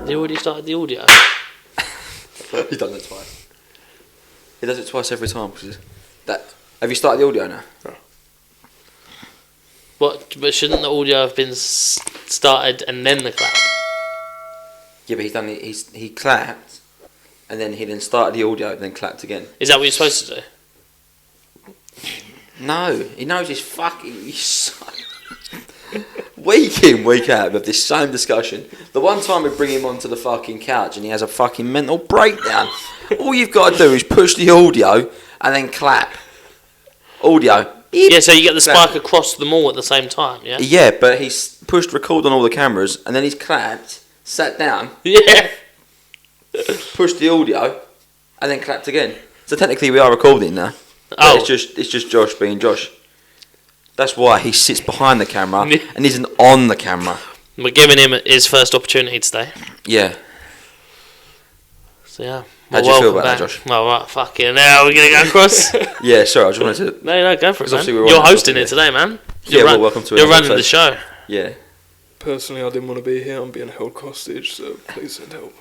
He already started the audio. He's done that twice. He does it twice every time. Have you started the audio now? No. What? But shouldn't the audio have been started and then the clap? Yeah, but he clapped, and then he started the audio, and then clapped again. Is that what you're supposed to do? No, he knows he's so... Week in, week out, we have this same discussion. The one time we bring him onto the fucking couch and he has a fucking mental breakdown. All you've got to do is push the audio and then clap. Audio. Yeah, so you get the spike across them all at the same time, yeah? Yeah, but he's pushed record on all the cameras and then he's clapped, sat down, Yeah. pushed the audio, and then clapped again. So technically we are recording now. Oh. It's just Josh being Josh. That's why he sits behind the camera and isn't on the camera. We're giving him his first opportunity today. Yeah. So yeah. How do you feel about that, Josh? Well, right, fucking hell, we're going to go across. Yeah, sorry, I just wanted to... No, go for it, man. You're hosting it today, man. Welcome to it. You're running the show. Yeah. Personally, I didn't want to be here. I'm being held hostage, so please send help.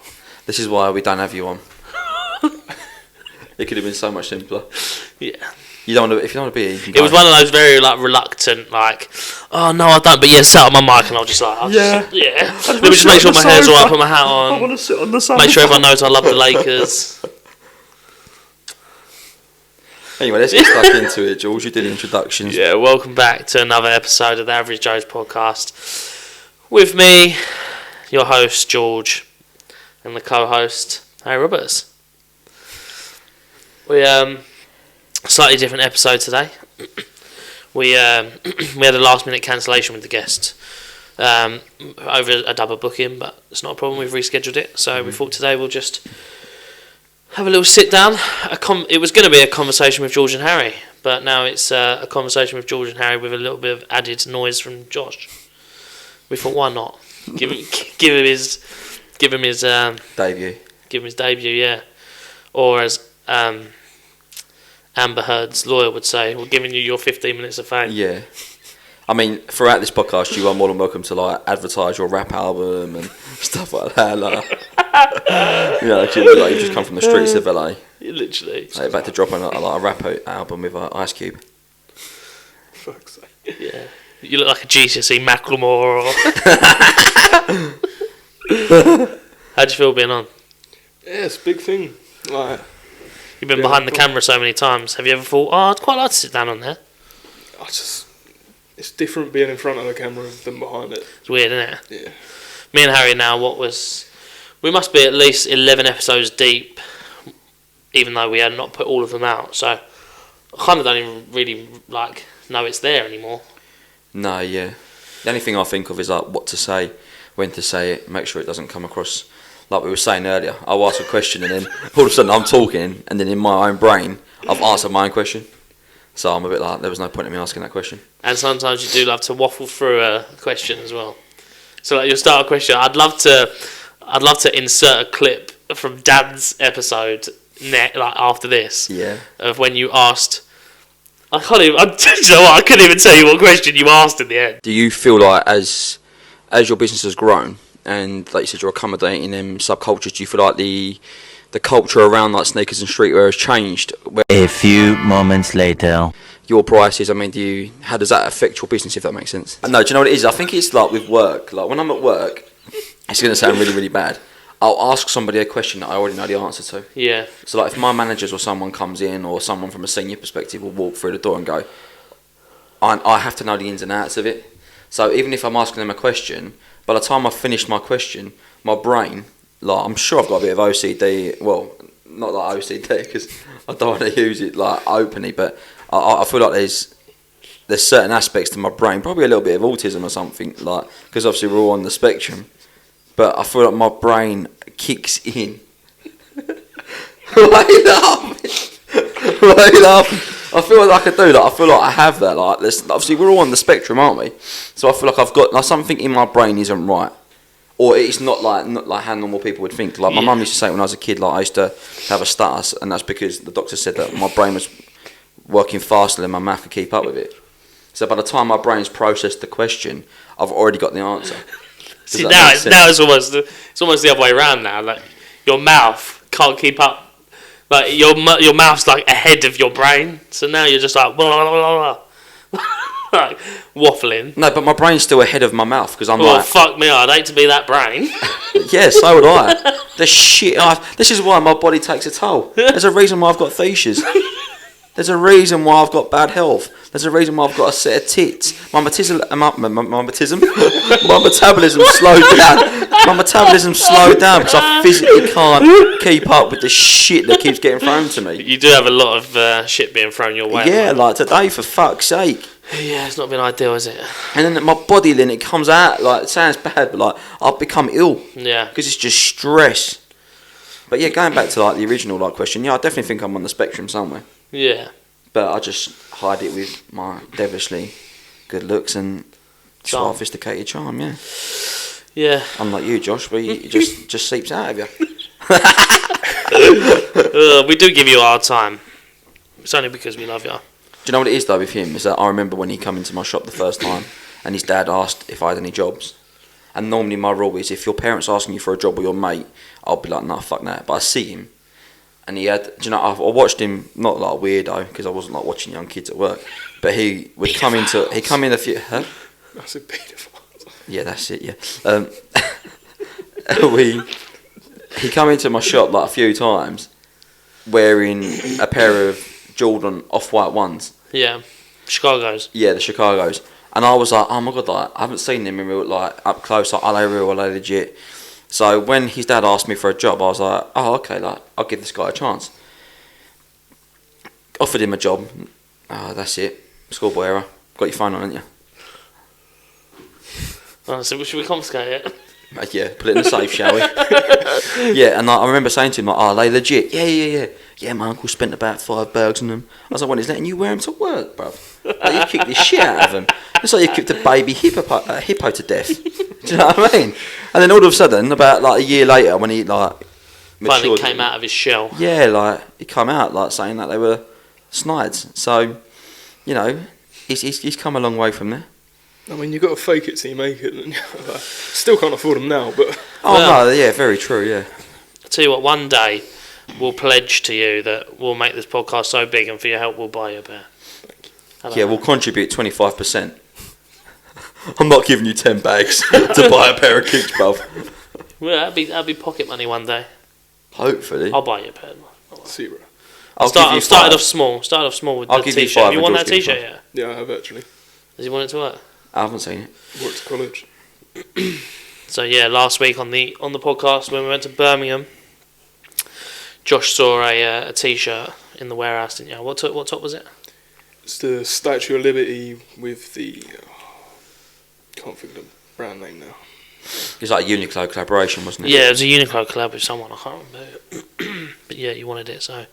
This is why we don't have you on. It could have been so much simpler. Yeah. If you don't want to be here, you can It was one of those very reluctant, oh no, I don't. But yeah, sat on my mic and I'll just Yeah. Let me just make sure my hair's alright, put my hat on. I want to sit on the sofa. Make sure everyone knows I love the Lakers. Anyway, let's get stuck into it, George. You did introductions. Yeah, welcome back to another episode of the Average Joe's podcast. With me, your host George, and the co-host Harry Roberts. We slightly different episode today. We had a last minute cancellation with the guest over a double booking, but it's not a problem. We've rescheduled it, so we thought today we'll just have a little sit down. It was going to be a conversation with George and Harry, but now it's a conversation with George and Harry with a little bit of added noise from Josh. We thought, why not give him his Debut. Give him his debut, yeah. Or as Amber Heard's lawyer would say, we're giving you your 15 minutes of fame. Yeah. I mean, throughout this podcast, you are more than welcome to advertise your rap album and stuff like that. Actually, you've just come from the streets of LA. Literally. About to drop a rap album with Ice Cube. Fuck's sake. Yeah. You look like a GCSE Macklemore. How'd you feel being on? Yeah, it's a big thing. You've been behind the camera so many times. Have you ever thought, I'd quite like to sit down on there? It's different being in front of the camera than behind it. It's weird, isn't it? Yeah. Me and Harry now, we must be at least 11 episodes deep, even though we had not put all of them out. So I kind of don't even really know it's there anymore. No, yeah. The only thing I think of is what to say, when to say it, make sure it doesn't come across like we were saying earlier. I'll ask a question and then all of a sudden I'm talking and then in my own brain I've answered my own question. So I'm a bit there was no point in me asking that question. And sometimes you do love to waffle through a question as well. So you'll start a question. I'd love to insert a clip from Dan's episode after this. Yeah. Of when you asked. I couldn't even tell you what question you asked in the end. Do you feel like as your business has grown and like you said you're accommodating them subcultures, do you feel like the culture around sneakers and streetwear has changed? A few moments later. Your prices, how does that affect your business, if that makes sense? No, do you know what it is? I think it's with work. When I'm at work, it's going to sound really, really bad. I'll ask somebody a question that I already know the answer to. Yeah. So if my managers or someone comes in or someone from a senior perspective will walk through the door and go, I have to know the ins and outs of it. So even if I'm asking them a question, by the time I've finished my question, my brain, I'm sure I've got a bit of OCD. Well, not OCD because I don't want to use it openly, but I feel like there's certain aspects to my brain, probably a little bit of autism or something, because obviously we're all on the spectrum. But I feel like my brain kicks in. Why are you laughing? I feel like I do. I feel like I have that. Obviously we're all on the spectrum, aren't we? So I feel like I've got something in my brain isn't right. Or it's not like how normal people would think. My mum used to say when I was a kid, I used to have a stutter, and that's because the doctor said that my brain was working faster than my mouth could keep up with it. So by the time my brain's processed the question, I've already got the answer. See, that now make sense? it's almost the other way around now. Like your mouth can't keep up. Like your mouth's like ahead of your brain. So now you're just like blah, blah, blah, blah. Like waffling. No, but my brain's still ahead of my mouth because I'm Well, like, fuck me, I'd hate to be that brain. yeah, so would I. The shit. This is why my body takes a toll. There's a reason why I've got facias. There's a reason why I've got bad health. There's a reason why I've got a set of tits. My metabolism slowed down. My metabolism slowed down because I physically can't keep up with the shit that keeps getting thrown to me. You do have a lot of shit being thrown your way. Yeah, like today, for fuck's sake. Yeah, it's not been ideal, is it? And then my body, then it comes out, like, it sounds bad, but like, I've become ill. Yeah. Because it's just stress. But yeah, going back to like the original like question, yeah, I definitely think I'm on the spectrum somewhere. Yeah. But I just hide it with my devilishly good looks and Charm. sophisticated charm, yeah. Yeah. Unlike you, Josh, where it just seeps out of you. We do give you a hard time. It's only because we love you. Do you know what it is though with him? Is that I remember when he came into my shop the first time and his dad asked if I had any jobs. And normally my rule is if your parents asking you for a job or your mate, I'll be like, nah, fuck that. But I see him. And he had, do you know, I watched him, not like a weirdo, because I wasn't like watching young kids at work, but he would come in a few, huh? That's a paedophile. Yeah, that's it, yeah. He come into my shop like a few times, wearing a pair of Jordan off-white ones. Yeah. Chicago's. Yeah, the Chicago's. And I was like, oh my god, like, I haven't seen them in real, like, up close, like, are they real, are they legit? So when his dad asked me for a job, I was like, oh, okay, like, I'll give this guy a chance. Offered him a job. Oh, that's it. Schoolboy error. Got your phone on, haven't you? Oh, so should we confiscate it? Yeah, put it in the safe, shall we? Yeah, and I remember saying to him, like, oh, are they legit? Yeah. Yeah, my uncle spent about $5 on them. I was like, what is that? And you wear them to work, bruv? Like, you kicked the shit out of them. It's like you kicked a baby hippo to death. Do you know what I mean? And then all of a sudden, about like a year later, when he like Finally matured, came out of his shell. yeah, like he come out like saying that they were snides. So, you know, he's come a long way from there. I mean, you got to fake it till you make it. And still can't afford them now, but Oh no, yeah, very true, yeah. I'll tell you what, one day we'll pledge to you that we'll make this podcast so big and for your help we'll buy you a pair. Yeah, we'll contribute 25%. I'm not giving you 10 bags to buy a pair of kicks, bruv. Well, that'd be pocket money one day. Hopefully. I'll buy you a pair. zero. I'll give you Started five. off small. Started off small with I'll the give you t-shirt. five You and want George that give you t-shirt five. yet? Yeah, I have actually. Does he want it to work? I haven't seen it. Worked at college. So yeah, last week on the podcast when we went to Birmingham, Josh saw a t-shirt in the warehouse, didn't you? What top was it? It's the Statue of Liberty with the... can't think of the brand name now. It's like a Uniqlo collaboration, wasn't it? Yeah, it was a Uniqlo collab with someone, I can't remember. But yeah, you wanted it, so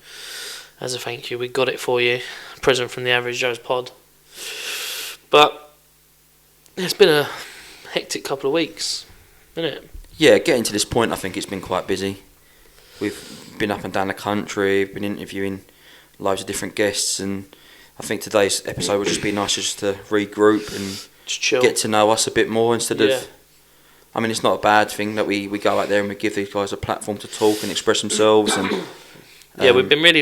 as a thank you, we got it for you. Present from the Average Joe's pod. But it's been a hectic couple of weeks, isn't it? Yeah, getting to this point, I think it's been quite busy. We've been up and down the country, been interviewing loads of different guests, and I think today's episode would just be nice just to regroup and Just chill. get to know us a bit more instead Yeah. of... I mean, it's not a bad thing that we go out there and we give these guys a platform to talk and express themselves and... Yeah, we've been really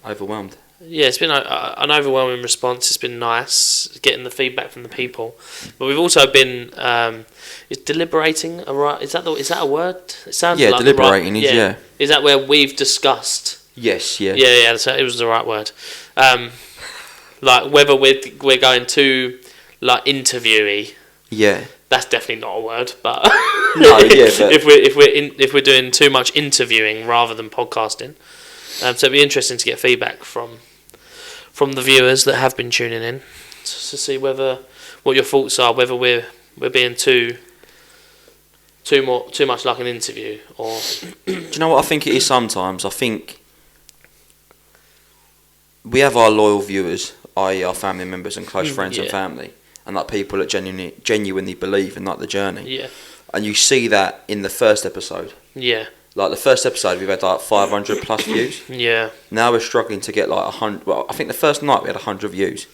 overwhelmed. yeah, it's been an overwhelming response. It's been nice getting the feedback from the people, but we've also been is deliberating a right? Is that a word? It sounds Yeah, like deliberating is, yeah. Is that where we've discussed? Yes, yeah. Yeah. So it was the right word. Like whether we're going to like interviewey. Yeah. That's definitely not a word, but No, yeah, but- if we're doing too much interviewing rather than podcasting, so it'd be interesting to get feedback from the viewers that have been tuning in to see what your thoughts are, whether we're being too much like an interview or Do you know what I think it is sometimes? I think we have our loyal viewers, i.e. our family members and close friends and yeah. family, and like people that genuinely believe in like the journey. yeah. And you see that in the first episode. Yeah, Like the first episode, we've had like 500 plus views. yeah, Now we're struggling to get like 100. Well, I think the first night we had 100 views.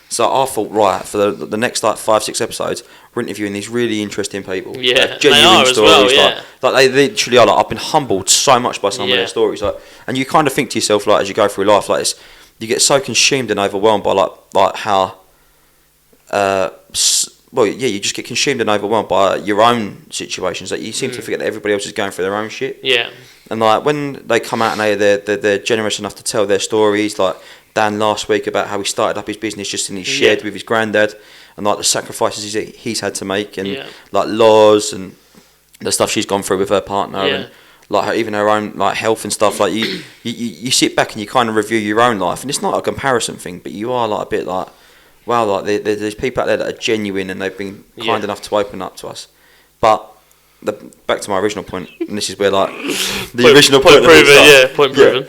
So I thought, right, for the next like 5-6 episodes, we're interviewing these really interesting people. Yeah, like, genuine they are as stories. well, yeah. Like they literally are. Like, I've been humbled so much by some of their stories. Like, and you kind of think to yourself, like, as you go through life, like, you get so consumed and overwhelmed by like how, you just get consumed and overwhelmed by your own situations. Like, you seem to forget that everybody else is going through their own shit. Yeah. And like when they come out and they're generous enough to tell their stories, like Dan last week about how he started up his business just in his shed with his granddad, and like the sacrifices he's had to make, and like Laws and the stuff she's gone through with her partner, and like even her own like health and stuff. Like you sit back and you kind of review your own life, and it's not a comparison thing, but you are like a bit like, wow, like there's people out there that are genuine and they've been kind enough to open up to us. But back to my original point, and this is where like the original point proven.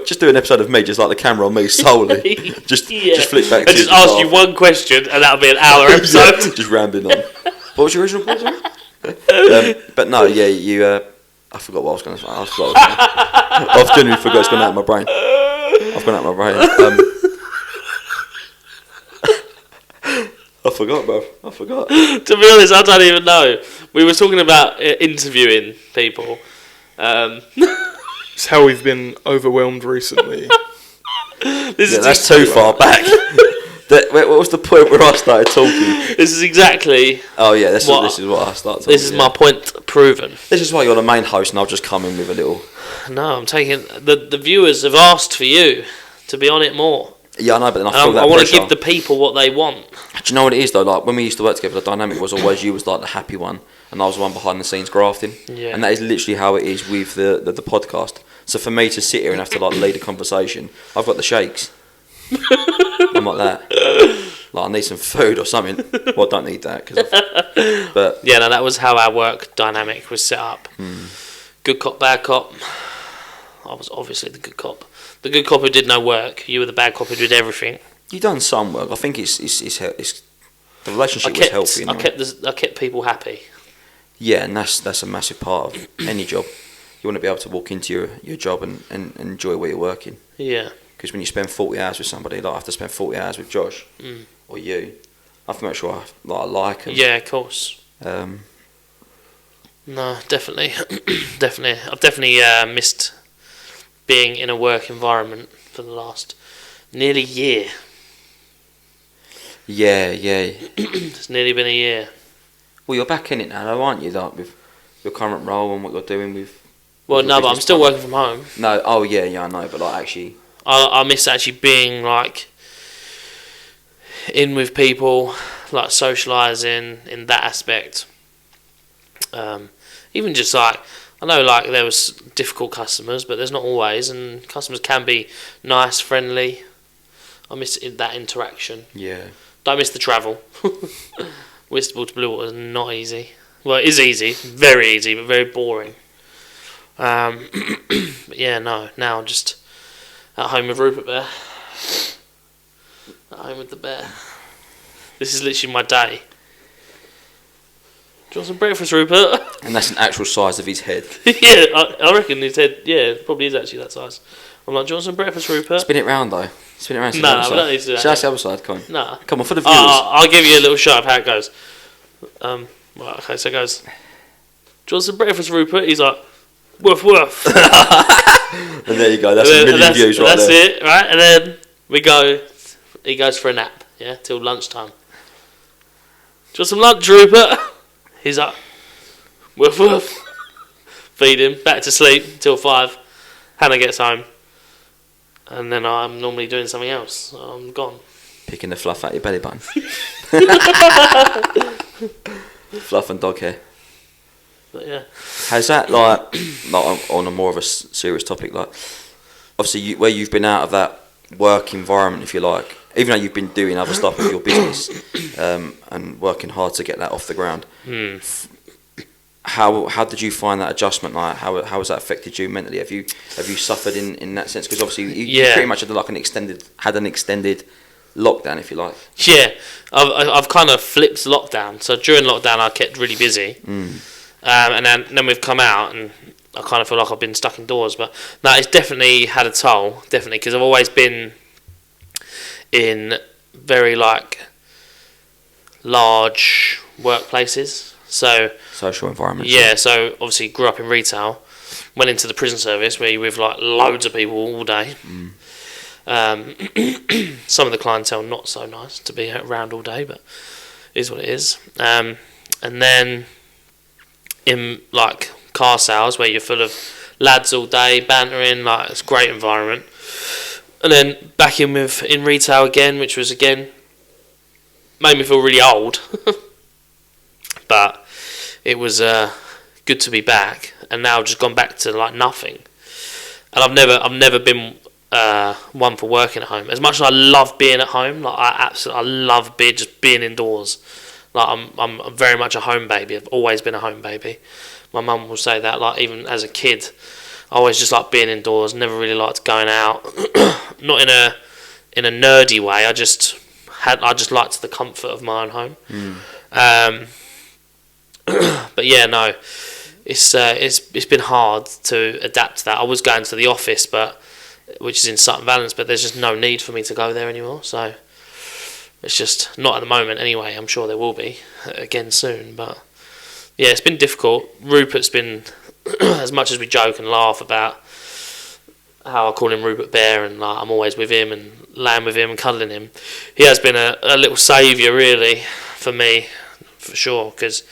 Just do an episode of me, just like the camera on me solely. just flick back. And just ask you one question, and that'll be an hour episode. Just rambling on. What was your original point? But no, you. I forgot what I was going to say. I've genuinely forgot. It's gone out of my brain. I've gone out of my brain. I forgot, bro. I forgot. To be honest, I don't even know. We were talking about interviewing people. It's how we've been overwhelmed recently. That's too far back. What was the point where I started talking? This is exactly. Oh yeah, this is what I started talking. This is my point proven. This is why you're the main host, and I'll just come in with a little. No, I'm taking the viewers have asked for you to be on it more. Yeah, I know, but then I feel that I want pressure. to give the people what they want. Do you know what it is though? Like when we used to work together, the dynamic was always you was like the happy one, and I was the one behind the scenes grafting. Yeah. And that is literally how it is with the podcast. So for me to sit here and have to like lead a conversation, I've got the shakes. I'm like that. Like I need some food or something. Well, I don't need that. But yeah, no, that was how our work dynamic was set up. Good cop, bad cop. I was obviously the good cop. The good cop who did no work. You were the bad cop who did everything. You done some work. I think it's the relationship was healthy. Anyway. I kept people happy. Yeah, and that's a massive part of any job. You want to be able to walk into your job and enjoy where you're working. Yeah. Because when you spend 40 hours with somebody, like I have to spend 40 hours with Josh or you, I have to make sure I like them. Yeah, of course. No, definitely, definitely. I've definitely missed being in a work environment for the last nearly year. Yeah. It's nearly been a year. Well, you're back in it now, though, aren't you? Like with your current role and what you're doing with. Well, no, but I'm still working from home. No, oh yeah, I know, but like actually. I miss actually being like in with people, like socialising in that aspect. Even just like, I know like there was difficult customers, but there's not always, and customers can be nice, friendly. I miss that interaction. Yeah. Don't miss the travel. Whitstable to Bluewater is not easy. Well, it is easy, very easy, but very boring. But yeah, no, now I'm just at home with Rupert Bear. At home with the bear. This is literally my day. Do you want some breakfast, Rupert? And that's an actual size of his head. Yeah, I reckon his head, it probably is actually that size. I'm like, do you want some breakfast, Rupert? Spin it round though. Spin it round. No, we don't need to do that. Show us the other side, come on. No. Come on, for the viewers. I'll give you a little shot of how it goes. Right, okay, so it goes, do you want some breakfast, Rupert? He's like, woof woof. And there you go, that's a million views right there. That's it, right? And then he goes for a nap, till lunchtime. Do you want some lunch, Rupert? He's like, woof woof. Feed him, back to sleep till 5. Hannah gets home. And then I'm normally doing something else. So I'm gone. Picking the fluff out your belly button. Fluff and dog hair. But yeah. Has that like on a more of a serious topic, like obviously where you've been out of that work environment, if you like, even though you've been doing other stuff with your business and working hard to get that off the ground, how did you find that adjustment? Like how has that affected you mentally? Have you suffered in that sense? Because obviously you pretty much had like an extended lockdown, if you like. Yeah, I've kind of flipped lockdown. So during lockdown I kept really busy. And then we've come out and I kind of feel like I've been stuck indoors, but no, it's definitely had a toll, definitely, because I've always been in very like large workplaces. So Social environment. yeah, so obviously grew up in retail, went into the prison service where you're with like loads of people all day. Some of the clientele not so nice to be around all day, but it is what it is. And then in like car sales where you're full of lads all day bantering, like it's a great environment. And then back in retail again, which was again made me feel really old, but it was good to be back. And now I've just gone back to like nothing. And I've never been one for working at home. As much as I love being at home, like I love just being indoors. Like I'm very much a home baby. I've always been a home baby. My mum will say that. Like even as a kid, I always just liked being indoors. Never really liked going out. Not in a nerdy way. I just liked the comfort of my own home. But yeah, no, it's been hard to adapt to that. I was going to the office, which is in Sutton Valence, but there's just no need for me to go there anymore. So it's just not at the moment anyway. I'm sure there will be again soon, but yeah, it's been difficult. Rupert's been, as much as we joke and laugh about how I call him Rupert Bear and like I'm always with him and laying with him and cuddling him, he has been a little saviour really for me, for sure, because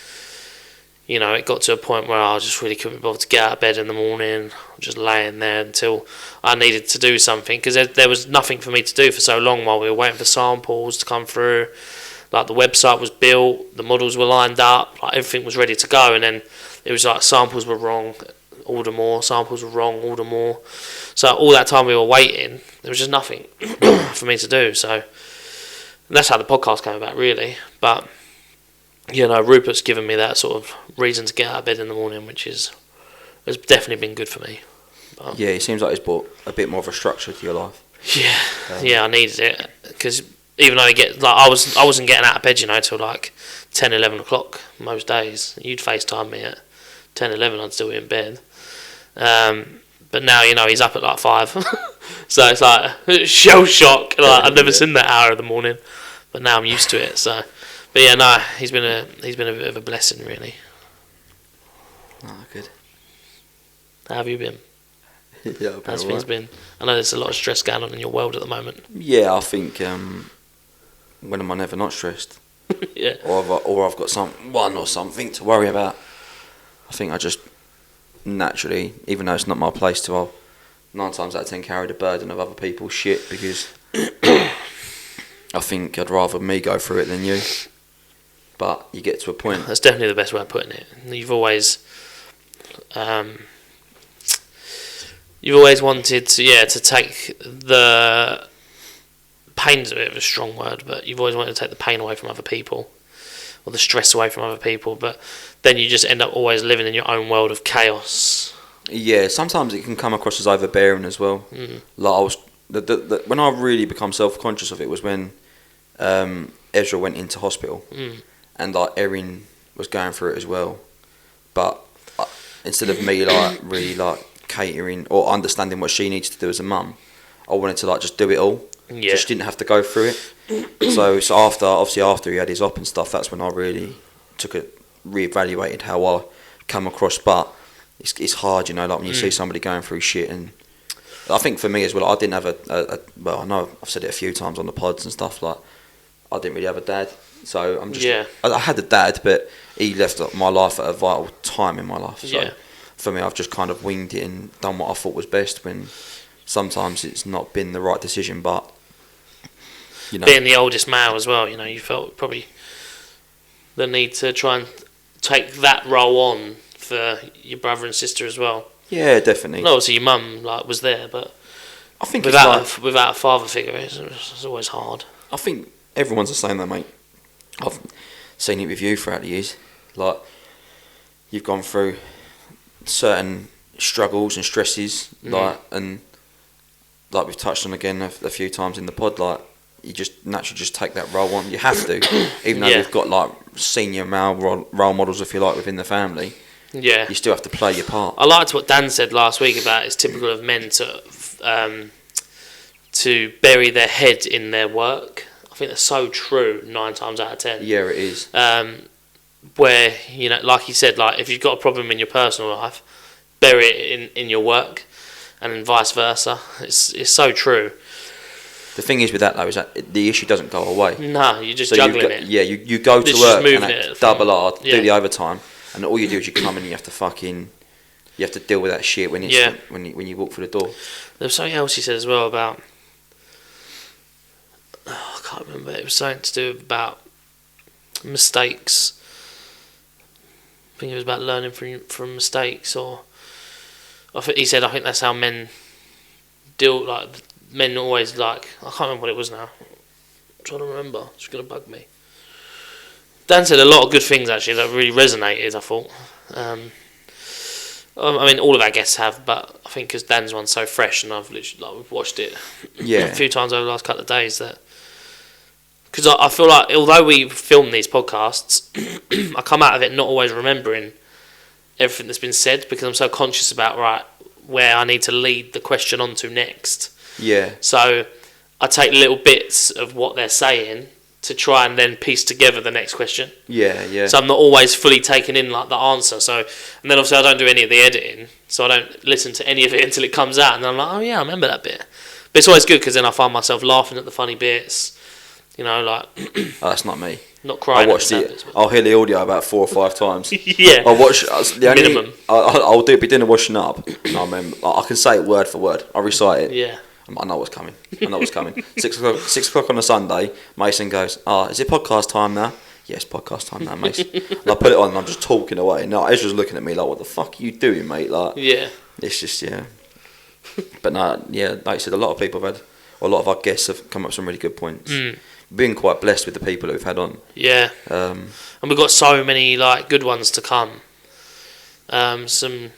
you know, it got to a point where I just really couldn't be bothered to get out of bed in the morning, just laying there until I needed to do something, because there was nothing for me to do for so long while we were waiting for samples to come through. Like the website was built, the models were lined up, like everything was ready to go, and then it was like samples were wrong, order more, samples were wrong, order more. So all that time we were waiting, there was just nothing for me to do. So that's how the podcast came about really. But you know, Rupert's given me that sort of reason to get out of bed in the morning, which has definitely been good for me. But Yeah, it seems like it's brought a bit more of a structure to your life. Yeah, I needed it, because even though I wasn't getting out of bed, you know, till like 10, 11 o'clock most days. You'd FaceTime me at 10, 11, I'd still be in bed. But now, you know, he's up at like 5, so it's like shell shock. Like, I've never seen that hour of the morning, but now I'm used to it. So. But yeah, no, he's been a bit of a blessing, really. Oh, good. How have you been? Yeah, How's things been? I know there's a lot of stress going on in your world at the moment. Yeah, I think when am I never not stressed? Yeah. Or I've got someone or something to worry about. I think I just naturally, even though it's not my place to, I'll 9 times out of 10 carry the burden of other people's shit, because I think I'd rather me go through it than you. But you get to a point. That's definitely the best way of putting it. You've always wanted to take the pain's a bit of a strong word, but you've always wanted to take the pain away from other people, or the stress away from other people, but then you just end up always living in your own world of chaos. Yeah, sometimes it can come across as overbearing as well. Like I was, when I really become self-conscious of it was when Ezra went into hospital, and like Erin was going through it as well. But instead of me like really like catering or understanding what she needs to do as a mum, I wanted to like just do it all. Yeah. So she didn't have to go through it. so after he had his op and stuff, that's when I really reevaluated how I come across. But it's hard, you know, like when you see somebody going through shit. And I think for me as well, I didn't have well, I know I've said it a few times on the pods and stuff, like I didn't really have a dad. So I'm just, I had a dad, but he left my life at a vital time in my life. So for me, I've just kind of winged it and done what I thought was best, when sometimes it's not been the right decision. But you know, being the oldest male as well, you know, you felt probably the need to try and take that role on for your brother and sister as well. Yeah, definitely. No, obviously your mum like was there, but I think without a father figure, it's always hard. I think everyone's the same though, mate. I've seen it with you throughout the years. Like, you've gone through certain struggles and stresses, like, and like we've touched on again a few times in the pod, like, you just naturally just take that role on. You have to, even though we've got like senior male role models, if you like, within the family. Yeah, you still have to play your part. I liked what Dan said last week about it's typical of men to bury their head in their work. I think they're so true 9 times out of 10. Yeah, it is. Where, you know, like you said, like if you've got a problem in your personal life, bury it in your work, and then vice versa. It's so true. The thing is with that though is that the issue doesn't go away. No, you're just juggling it. Yeah, you go to It's work just and moving act it from- double hard, yeah. do the overtime, and all you do is you come in and you have to deal with that shit when you walk through the door. There was something else he said as well about. I can't remember. It was something to do about mistakes. I think it was about learning from mistakes, or he said I think that's how men deal. Like men always like. I can't remember what it was now. I'm trying to remember. It's gonna bug me. Dan said a lot of good things actually that really resonated. I thought. I mean, all of our guests have, but I think because Dan's one's so fresh, and I've literally we've watched it a few times over the last couple of days. That because I feel like although we film these podcasts, I come out of it not always remembering everything that's been said because I'm so conscious about where I need to lead the question on to next. Yeah. So I take little bits of what they're saying to try and then piece together the next question. Yeah. So I'm not always fully taking in like the answer. So and then obviously I don't do any of the editing, so I don't listen to any of it until it comes out, and then I'm like, oh yeah, I remember that bit. But it's always good because then I find myself laughing at the funny bits. You know, like Oh, that's not me. not crying. I watched it. I'll hear the audio about 4 or 5 times. Yeah. I'll watch the only, Minimum. I'll do it. Be dinner washing up. And I remember. I can say it word for word. I recite it. Yeah. I know what's coming. 6 o'clock on a Sunday. Mason goes, "Oh, is it podcast time now?" Yes, podcast time now, Mason. And I put it on and I'm just talking away. No, Ezra's looking at me like, "What the fuck are you doing, mate?" Like, Yeah. it's just But no, yeah, like you said, a lot of our guests have come up with some really good points. Been quite blessed with the people that we've had on. Yeah. And we've got so many like good ones to come. Some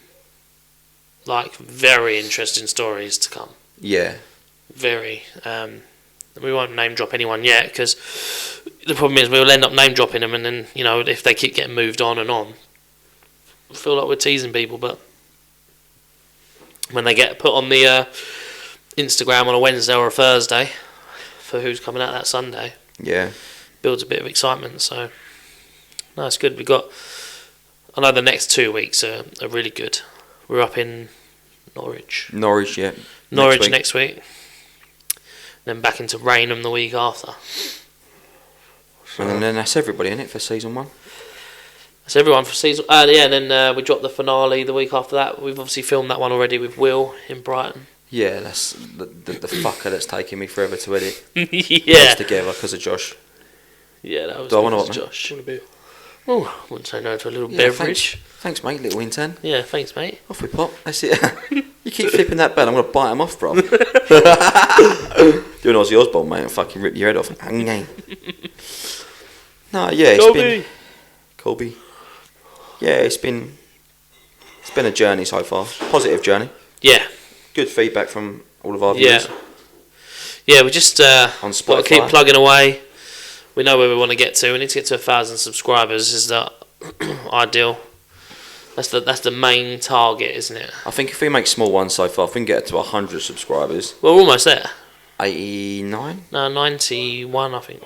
like very interesting stories to come. Yeah. Very. We won't name drop anyone yet because the problem is we'll end up name dropping them, and then you know if they keep getting moved on and on, I feel like we're teasing people. But when they get put on the Instagram on a Wednesday or a Thursday for who's coming out that Sunday, Yeah. builds a bit of excitement. So no, it's good. I know the next 2 weeks are really good. We're up in Norwich. Norwich, yeah. Norwich next week. Then back into Rainham the week after. And then that's everybody in it for season 1. That's everyone for season. Yeah, and then we drop the finale the week after that. We've obviously filmed that one already with Will in Brighton. Yeah, that's the fucker that's taking me forever to edit. Yeah. Us together because of Josh. Yeah, that was Do I want because to of what, Josh. Want a beer? Oh, I wouldn't say no to a little Yeah, beverage. Thanks, mate. Little intern. Yeah, thanks, mate. Off we pop. That's it. You keep flipping that bell, I'm going to bite him off, bro. Doing Ozzy Osbourne, mate, and fucking rip your head off. No, yeah, it's been... Colby. Yeah, it's been a journey so far. Positive journey. Yeah. Good feedback from all of our viewers. Yeah, we just On got to Spotify. keep plugging away. We know where we want to get to. We need to get to 1,000 subscribers. Is the ideal? That's the main target, isn't it? I think if we make small ones so far, if we can get to 100 subscribers... Well, we're almost there. 89? No, 91, I think.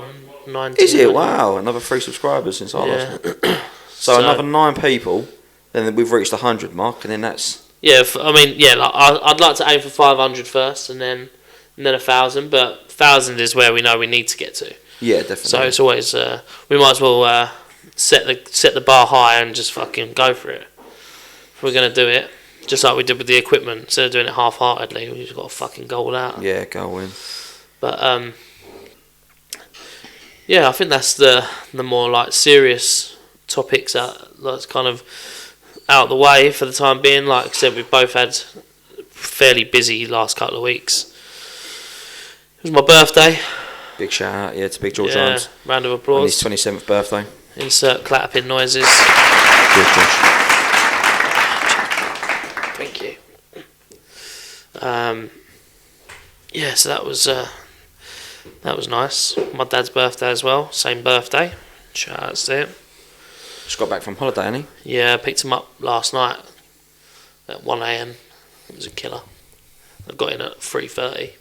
90. Is it? Wow, another 3 subscribers since I lost it. So another 9 people, then we've reached the 100 mark, and then that's... Yeah, like, I'd like to aim for 500 first, and then 1,000, but 1,000 is where we know we need to get to. Yeah, definitely. So it's always we might as well set the bar high and just fucking go for it. If we're gonna do it, just like we did with the equipment, instead of doing it half-heartedly, we just got to fucking go all out. Yeah, go in. But yeah, I think that's the more like serious topics that's kind of out of the way for the time being. Like I said, we've both had fairly busy last couple of weeks. It was my birthday. Big shout out, to Big George Jones. Round of On applause. his 27th birthday. Insert clapping noises. Cheers, Josh. Thank you. Yeah, so that was nice. My dad's birthday as well. Same birthday. Shout out to him. Just got back from holiday, hasn't he? Yeah, I picked him up last night at 1 a.m. It was a killer. I got in at 3:30.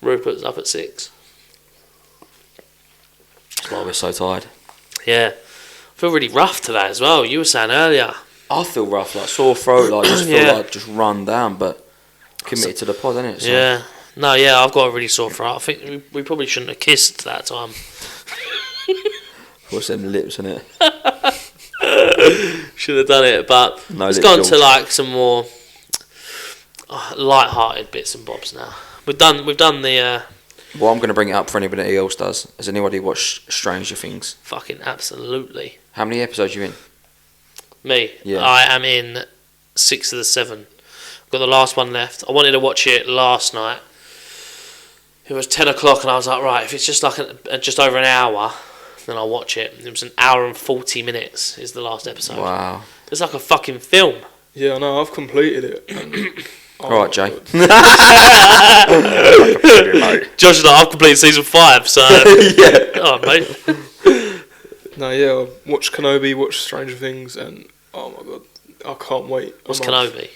Rupert's up at 6. why we're so tired. Yeah. I feel really rough today as well. You were saying earlier. I feel rough, like sore throat, like just feel Yeah. like just run down, but committed to the pod, isn't it? So. Yeah. No, yeah, I've got a really sore throat. I think we probably shouldn't have kissed that time. What's them lips, in it? Should have done it, but No it's lip gone jolts. to like some more light-hearted bits and bobs now. We've done the Well, I'm going to bring it up for anybody else does. Has anybody watched Stranger Things? fucking absolutely. How many episodes you in? Me, Yeah. I am in 6 of the 7. I've got the last one left. I wanted to watch it last night. It was 10 o'clock and I was like, right, if it's just like just over an hour, then I'll watch it. It was an hour and 40 minutes is the last episode. Wow. It's like a fucking film. Yeah, I know. I've completed it. And, All right, Jay. Josh and I've completed season 5, so... Yeah. Oh, mate. No, yeah, I watched Kenobi, watched Stranger Things, and oh my god, I can't wait. What's a month. Kenobi?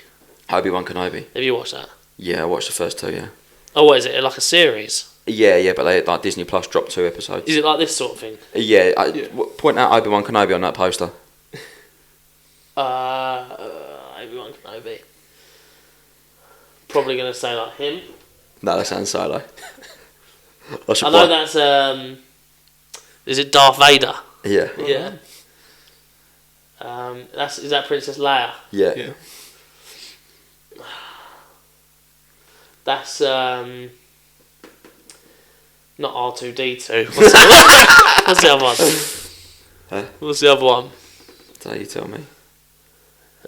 Obi-Wan Kenobi. Have you watched that? Yeah, I watched the first 2, yeah. Oh, what is it? Like a series? Yeah, but they like Disney Plus dropped 2 episodes. Is it like this sort of thing? Yeah, Yeah. Point out Obi-Wan Kenobi on that poster. Obi-Wan Kenobi. Probably going to say like him. No, that sounds Solo. I know that's is it Darth Vader? Yeah. Yeah. Is that Princess Leia? Yeah. Yeah. That's not R2D2. What's the other one? Huh? What's the other one? So you tell me.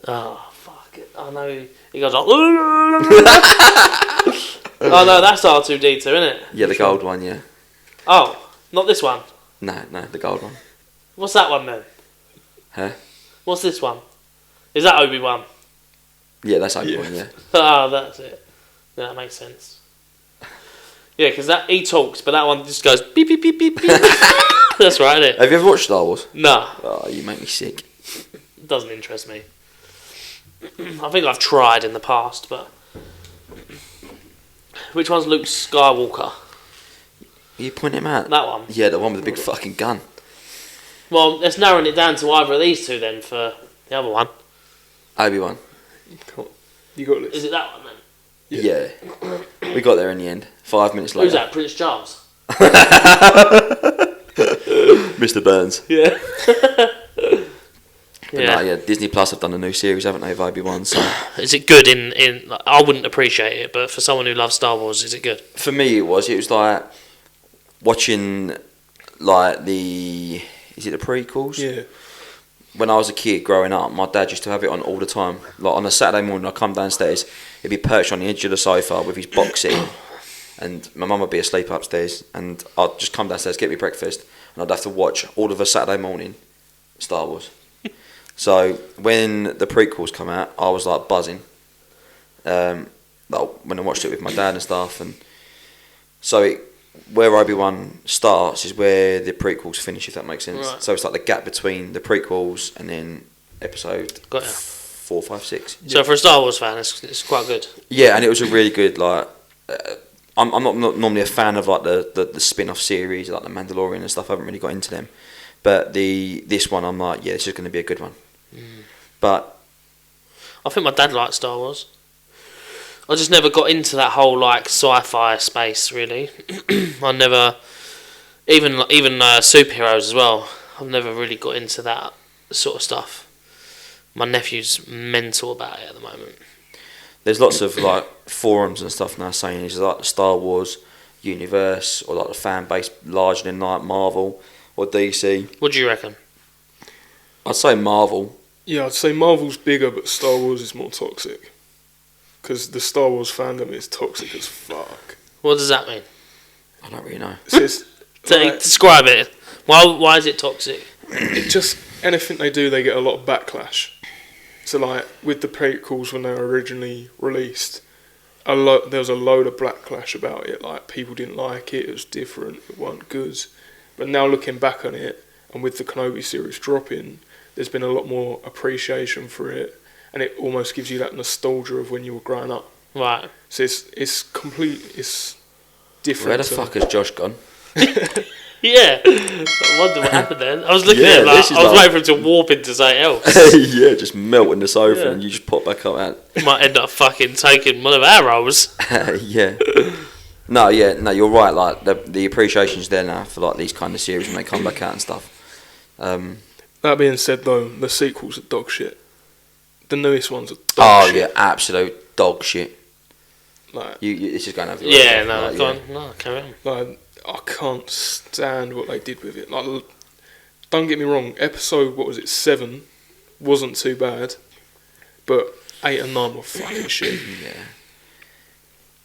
Oh fuck it! I know he goes like. Oh no, that's R2D2, isn't it? Yeah, the gold one, yeah. Oh, not this one. No, the gold one. What's that one then? Huh? What's this one? Is that Obi-Wan? Yeah, that's Obi-Wan, yeah. Oh, that's it. Yeah, that makes sense. Yeah, because he talks, but that one just goes beep beep beep beep beep. That's right, isn't it? Have you ever watched Star Wars? No, Oh, you make me sick. it doesn't interest me. I think I've tried in the past, but which one's Luke Skywalker? Are you pointing him out? That one. Yeah, the one with the big fucking gun. Well, let's narrow it down to either of these two then for the other one. Obi-Wan. Come on. You got this. Is it that one then? Yeah. We got there in the end. 5 minutes later. Who's that? Prince Charles? Mr. Burns. Yeah. But no, yeah, Disney Plus have done a new series, haven't they, of Obi-Wan? So Is it good in like, I wouldn't appreciate it, but for someone who loves Star Wars, is it good? for me, it was like watching like the prequels? Yeah. When I was a kid growing up, my dad used to have it on all the time. Like on a Saturday morning, I'd come downstairs, he'd be perched on the edge of the sofa with his box set, and my mum would be asleep upstairs, and I'd just come downstairs, get me breakfast, and I'd have to watch all of a Saturday morning Star Wars. So when the prequels come out, I was like buzzing. Like when I watched it with my dad and stuff, and so where Obi-Wan starts is where the prequels finish, if that makes sense. Right. So it's like the gap between the prequels and then episode Got ya. 4, 5, 6. So for a Star Wars fan, it's quite good. Yeah, and it was a really good like. I'm not normally a fan of like the spin-off series like the Mandalorian and stuff. I haven't really got into them, but this one I'm like, yeah, this is going to be a good one. But I think my dad liked Star Wars. I just never got into that whole like sci-fi space really. I never, even superheroes as well. I've never really got into that sort of stuff. My nephew's mental about it at the moment. there's lots of like forums and stuff now saying it's like the Star Wars universe or like the fan base larger than like Marvel or DC. What do you reckon? I'd say Marvel. Yeah, I'd say Marvel's bigger, but Star Wars is more toxic. Because the Star Wars fandom is toxic as fuck. What does that mean? I don't really know. It's just, like, Describe it. Why is it toxic? it just, anything they do, they get a lot of backlash. So like, with the prequels when they were originally released, there was a load of backlash about it. Like, people didn't like it, it was different, it wasn't good. But now looking back on it, and with the Kenobi series dropping, there's been a lot more appreciation for it, and it almost gives you that nostalgia of when you were growing up. Right. So it's different. Where the fuck has Josh gone? Yeah. I wonder what happened then. I was looking Yeah, at it like, this is I was like- waiting for him to warp into something else. Yeah, just melting the sofa Yeah. and you just pop back up and He might end up fucking taking one of our roles. yeah. No, you're right. Like the appreciation's there now for like these kind of series when they come back out and stuff. That being said, though, the sequels are dog shit. The newest ones are dog Oh shit. yeah, absolute dog shit. Like, This is going over your Yeah, head, no, like, go on. No, carry on. like, I can't stand what they did with it. Like, don't get me wrong, episode, 7 wasn't too bad, but 8 and 9 were fucking shit. Yeah.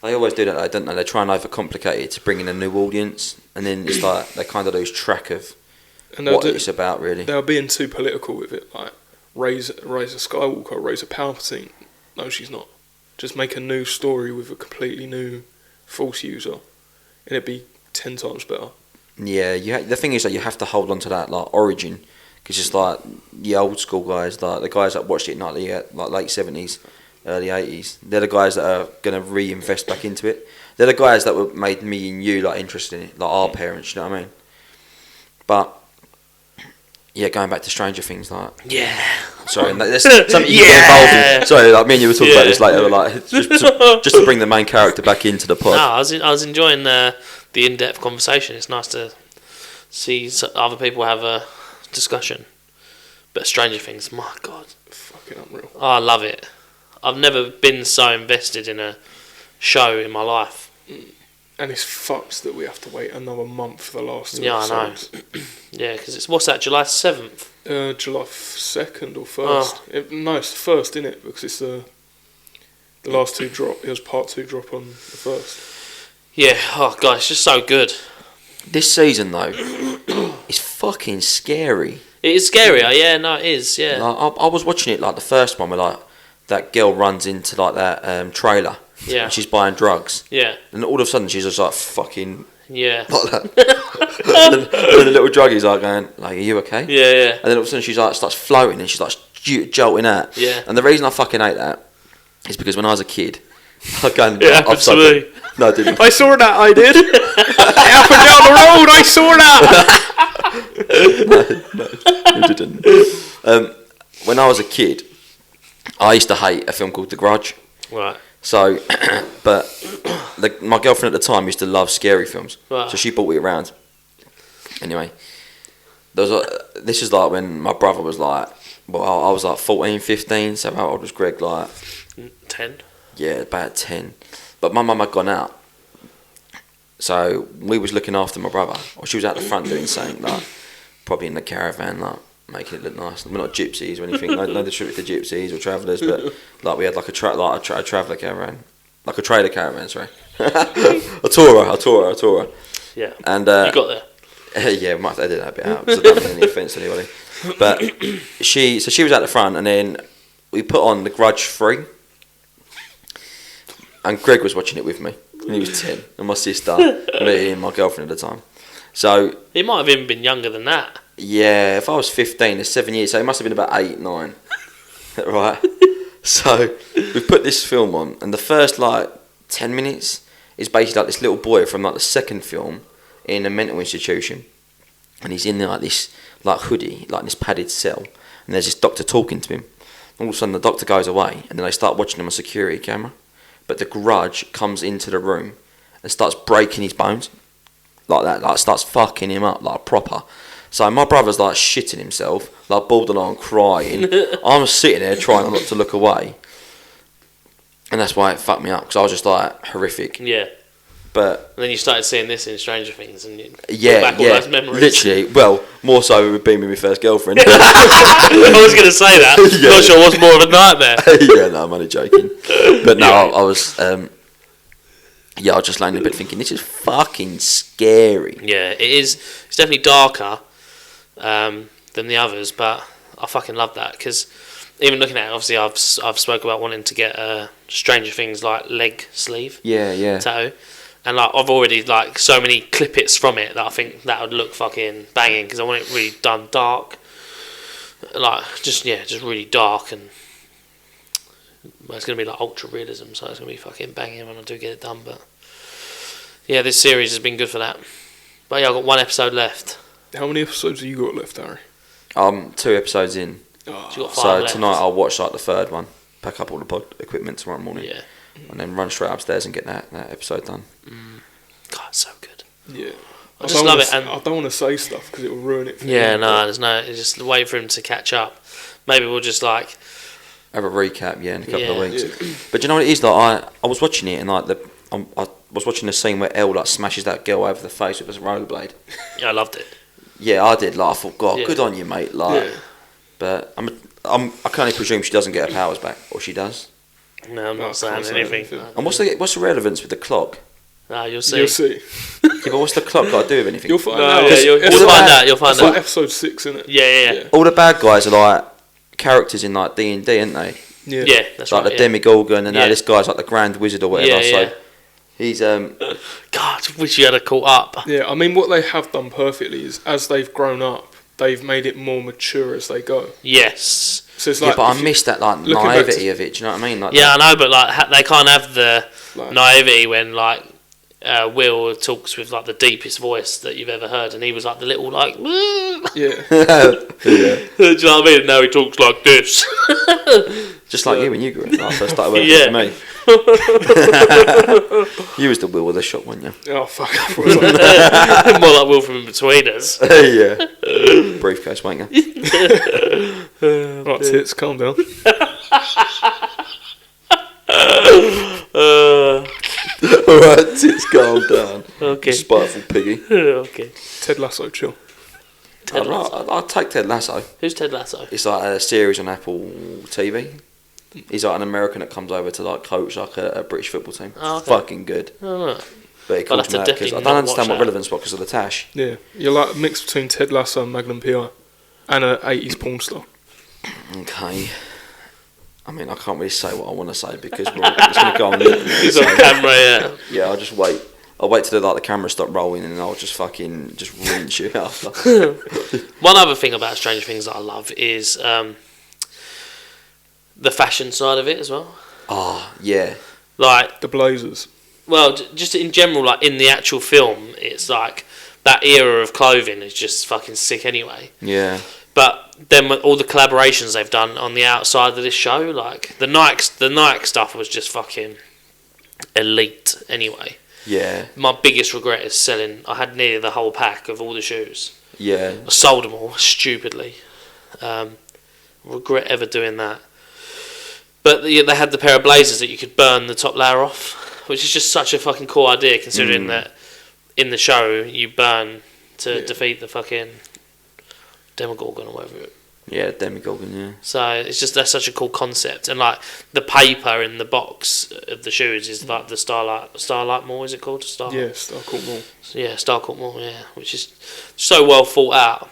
They always do that, though, don't they? They try and overcomplicate it to bring in a new audience, and then it's like they kind of lose track of And what it's about, really. they were being too political with it. Like, raise a Skywalker, raise a Palpatine. No, she's not. Just make a new story with a completely new Force user, and it'd be 10 times better. Yeah, the thing is that you have to hold on to that like origin, because it's like the old school guys, like the guys that watched it in like the like late 70s, early 80s. They're the guys that are gonna reinvest back into it. They're the guys that made me and you like interested in it, like our parents. You know what I mean? But yeah, going back to Stranger Things, like Yeah. sorry, there's something you get involved in. Sorry, like me and you were talking about this later, like just to bring the main character back into the pod. No, I was enjoying the in-depth conversation. It's nice to see other people have a discussion. But Stranger Things, my God. Fucking unreal. Oh, I love it. I've never been so invested in a show in my life. And it's fucked that we have to wait another month for the last two Yeah, I know. episodes. Yeah, because it's, what's that, July 7th? July 2nd or 1st. No, it's the 1st, isn't it? Because it's the last two drop. It was part 2 drop on the 1st. Yeah, oh God, it's just so good. This season though, is fucking scary. It is scarier, yeah, no, it is, yeah. Like, I was watching it like the first one where like that girl runs into like that trailer. Yeah. And she's buying drugs. Yeah, And all of a sudden she's just like fucking yeah. like that. and then the little druggie's like going, like, are you okay? Yeah, yeah. And then all of a sudden she's like starts floating and she's like jolting out. Yeah. And the reason I fucking hate that is because when I was a kid, I go It happened to me. No, I didn't. I saw that, I did. It happened down the road, I saw that. You didn't. When I was a kid, I used to hate a film called The Grudge. Right. So, but my girlfriend at the time used to love scary films, Right. so she brought it around. Anyway, this is like when my brother was like, well, I was like 14, 15, so how old was Greg? Like 10. yeah, about 10. But my mum had gone out, so we was looking after my brother. Or she was out the front doing something, like probably in the caravan, like making it look nice. We're not gypsies or anything. No disrespect to gypsies or travellers, but like we had like a traveller caravan, like a trailer caravan. Sorry, a tourer. Yeah. And You got there. yeah, might have to edit that bit out because I don't mean any offence to anybody. But she was out the front, and then we put on The Grudge 3, and Greg was watching it with me, and he was 10, and my sister, me, and my girlfriend at the time. So He might have even been younger than that. yeah, if I was 15, it's 7 years, so it must have been about 8, 9, right? So we put this film on, and the first like 10 minutes is basically like this little boy from like the second film in a mental institution, and he's in like this like hoodie, like in this padded cell, and there's this doctor talking to him. All of a sudden the doctor goes away, and then they start watching him on security camera, but the Grudge comes into the room and starts breaking his bones like that, like starts fucking him up like proper. So my brother's like shitting himself, like borderline crying. I'm sitting there trying not to look away, and that's why it fucked me up, because I was just like horrific. Yeah. But And then you started seeing this in Stranger Things, and you yeah, brought back all those memories. literally. Well, more so with being with my first girlfriend. I was going to say that. Yeah. Not sure what's more of a nightmare. Yeah, no, I'm only joking. But no, I was. Yeah, I was just laying in bed thinking, this is fucking scary. Yeah, it is. It's definitely darker than the others, but I fucking love that, because even looking at it, obviously I've spoke about wanting to get a Stranger Things like leg sleeve Yeah. tattoo, and like I've already like so many clippets from it that I think that would look fucking banging, because I want it really done dark, like just really dark, and well, it's gonna be like ultra realism, so it's gonna be fucking banging when I do get it done. But yeah, this series has been good for that. But yeah, I've got one episode left. How many episodes have you got left, Harry? 2 episodes in. Oh, So you got 5 So left. tonight I'll watch like the 3rd one, pack up all the pod equipment tomorrow morning, Yeah. and then run straight upstairs and get that episode done. God, it's so good. yeah. I just love it. And I don't want to say stuff because it will ruin it for yeah, you. no, there's no. It's just wait for him to catch up. Maybe we'll just like. Have a recap, in a couple of Yeah. weeks. Yeah. But you know what it is? Like I was watching it and like I was watching the scene where Elle like smashes that girl over the face with a rollerblade. Yeah, I loved it. Yeah, I did. Like I thought, God, Yeah. good on you, mate. Like, Yeah. but I can only presume she doesn't get her powers back, or she does. No, I'm No, I not saying can't say anything. anything. And what's the relevance with the clock? No, you'll see. You'll see. Yeah, but what's the clock got to do with anything? You'll find No, out. yeah, you'll It's find like- out. You'll find It's like out. episode 6, isn't it? Yeah. All the bad guys are like characters in like D&D, aren't they? Yeah. Yeah, that's Like right. the yeah. Demigorgon, and now Yeah. this guy's like the Grand Wizard or whatever. Yeah. So he's God, I wish you had a caught up. Yeah, I mean, what they have done perfectly is, as they've grown up, they've made it more mature as they go. Yes. So it's yeah, like, but I if you- missed that like looking back naivety to- of it. Do you know what I mean? Like Yeah, I know, but like they can't have the like, naivety when like Will talks with like the deepest voice that you've ever heard, and he was like the little like. yeah. yeah. Do you know what I mean? Now he talks like this. Just like you when you grew up. Like, I first started working Yeah. for me. You was the Will of the shop, weren't you? Oh, fuck. I thought it was like- More like Will from In Between Us. Yeah. Briefcase, weren't you? Right, tits, calm down. Alright, tits, calm down. Okay. Spiteful piggy. Okay. Ted Lasso, chill. Ted Lasso. I'd take Ted Lasso. Who's Ted Lasso? It's like a series on Apple TV. He's like an American that comes over to like coach like a British football team. Oh, okay. Fucking good. Oh, But it I'll calls have to me out because definitely I don't not understand watch what that. relevance was because of the tash. Yeah. You're like a mix between Ted Lasso and Magnum PI. And a 80s porn star. Okay. I mean, I can't really say what I want to say because it's going to go on the internet. he's on camera, yeah. Yeah, I'll just wait. I'll wait till the camera stop rolling and I'll just fucking just rinse you after. One other thing about Stranger Things that I love is the fashion side of it as well. Oh, yeah. Like, The Blazers. well, just in general, like in the actual film, it's like that era of clothing is just fucking sick anyway. Yeah. But then with all the collaborations they've done on the outside of this show, like the Nike stuff was just fucking elite anyway. Yeah. My biggest regret is selling. I had nearly the whole pack of all the shoes. Yeah. I sold them all stupidly. Regret ever doing that. But they had the pair of blazers that you could burn the top layer off, which is just such a fucking cool idea, considering that in the show you burn to defeat the fucking Demogorgon or whatever. Yeah, Demigorgon, yeah. So it's just that's such a cool concept, and like the paper in the box of the shoes is like the Starlight Mall, is it called? Starlight? Yeah, Starcourt Mall. Yeah, Starcourt Mall, yeah, which is so well thought out.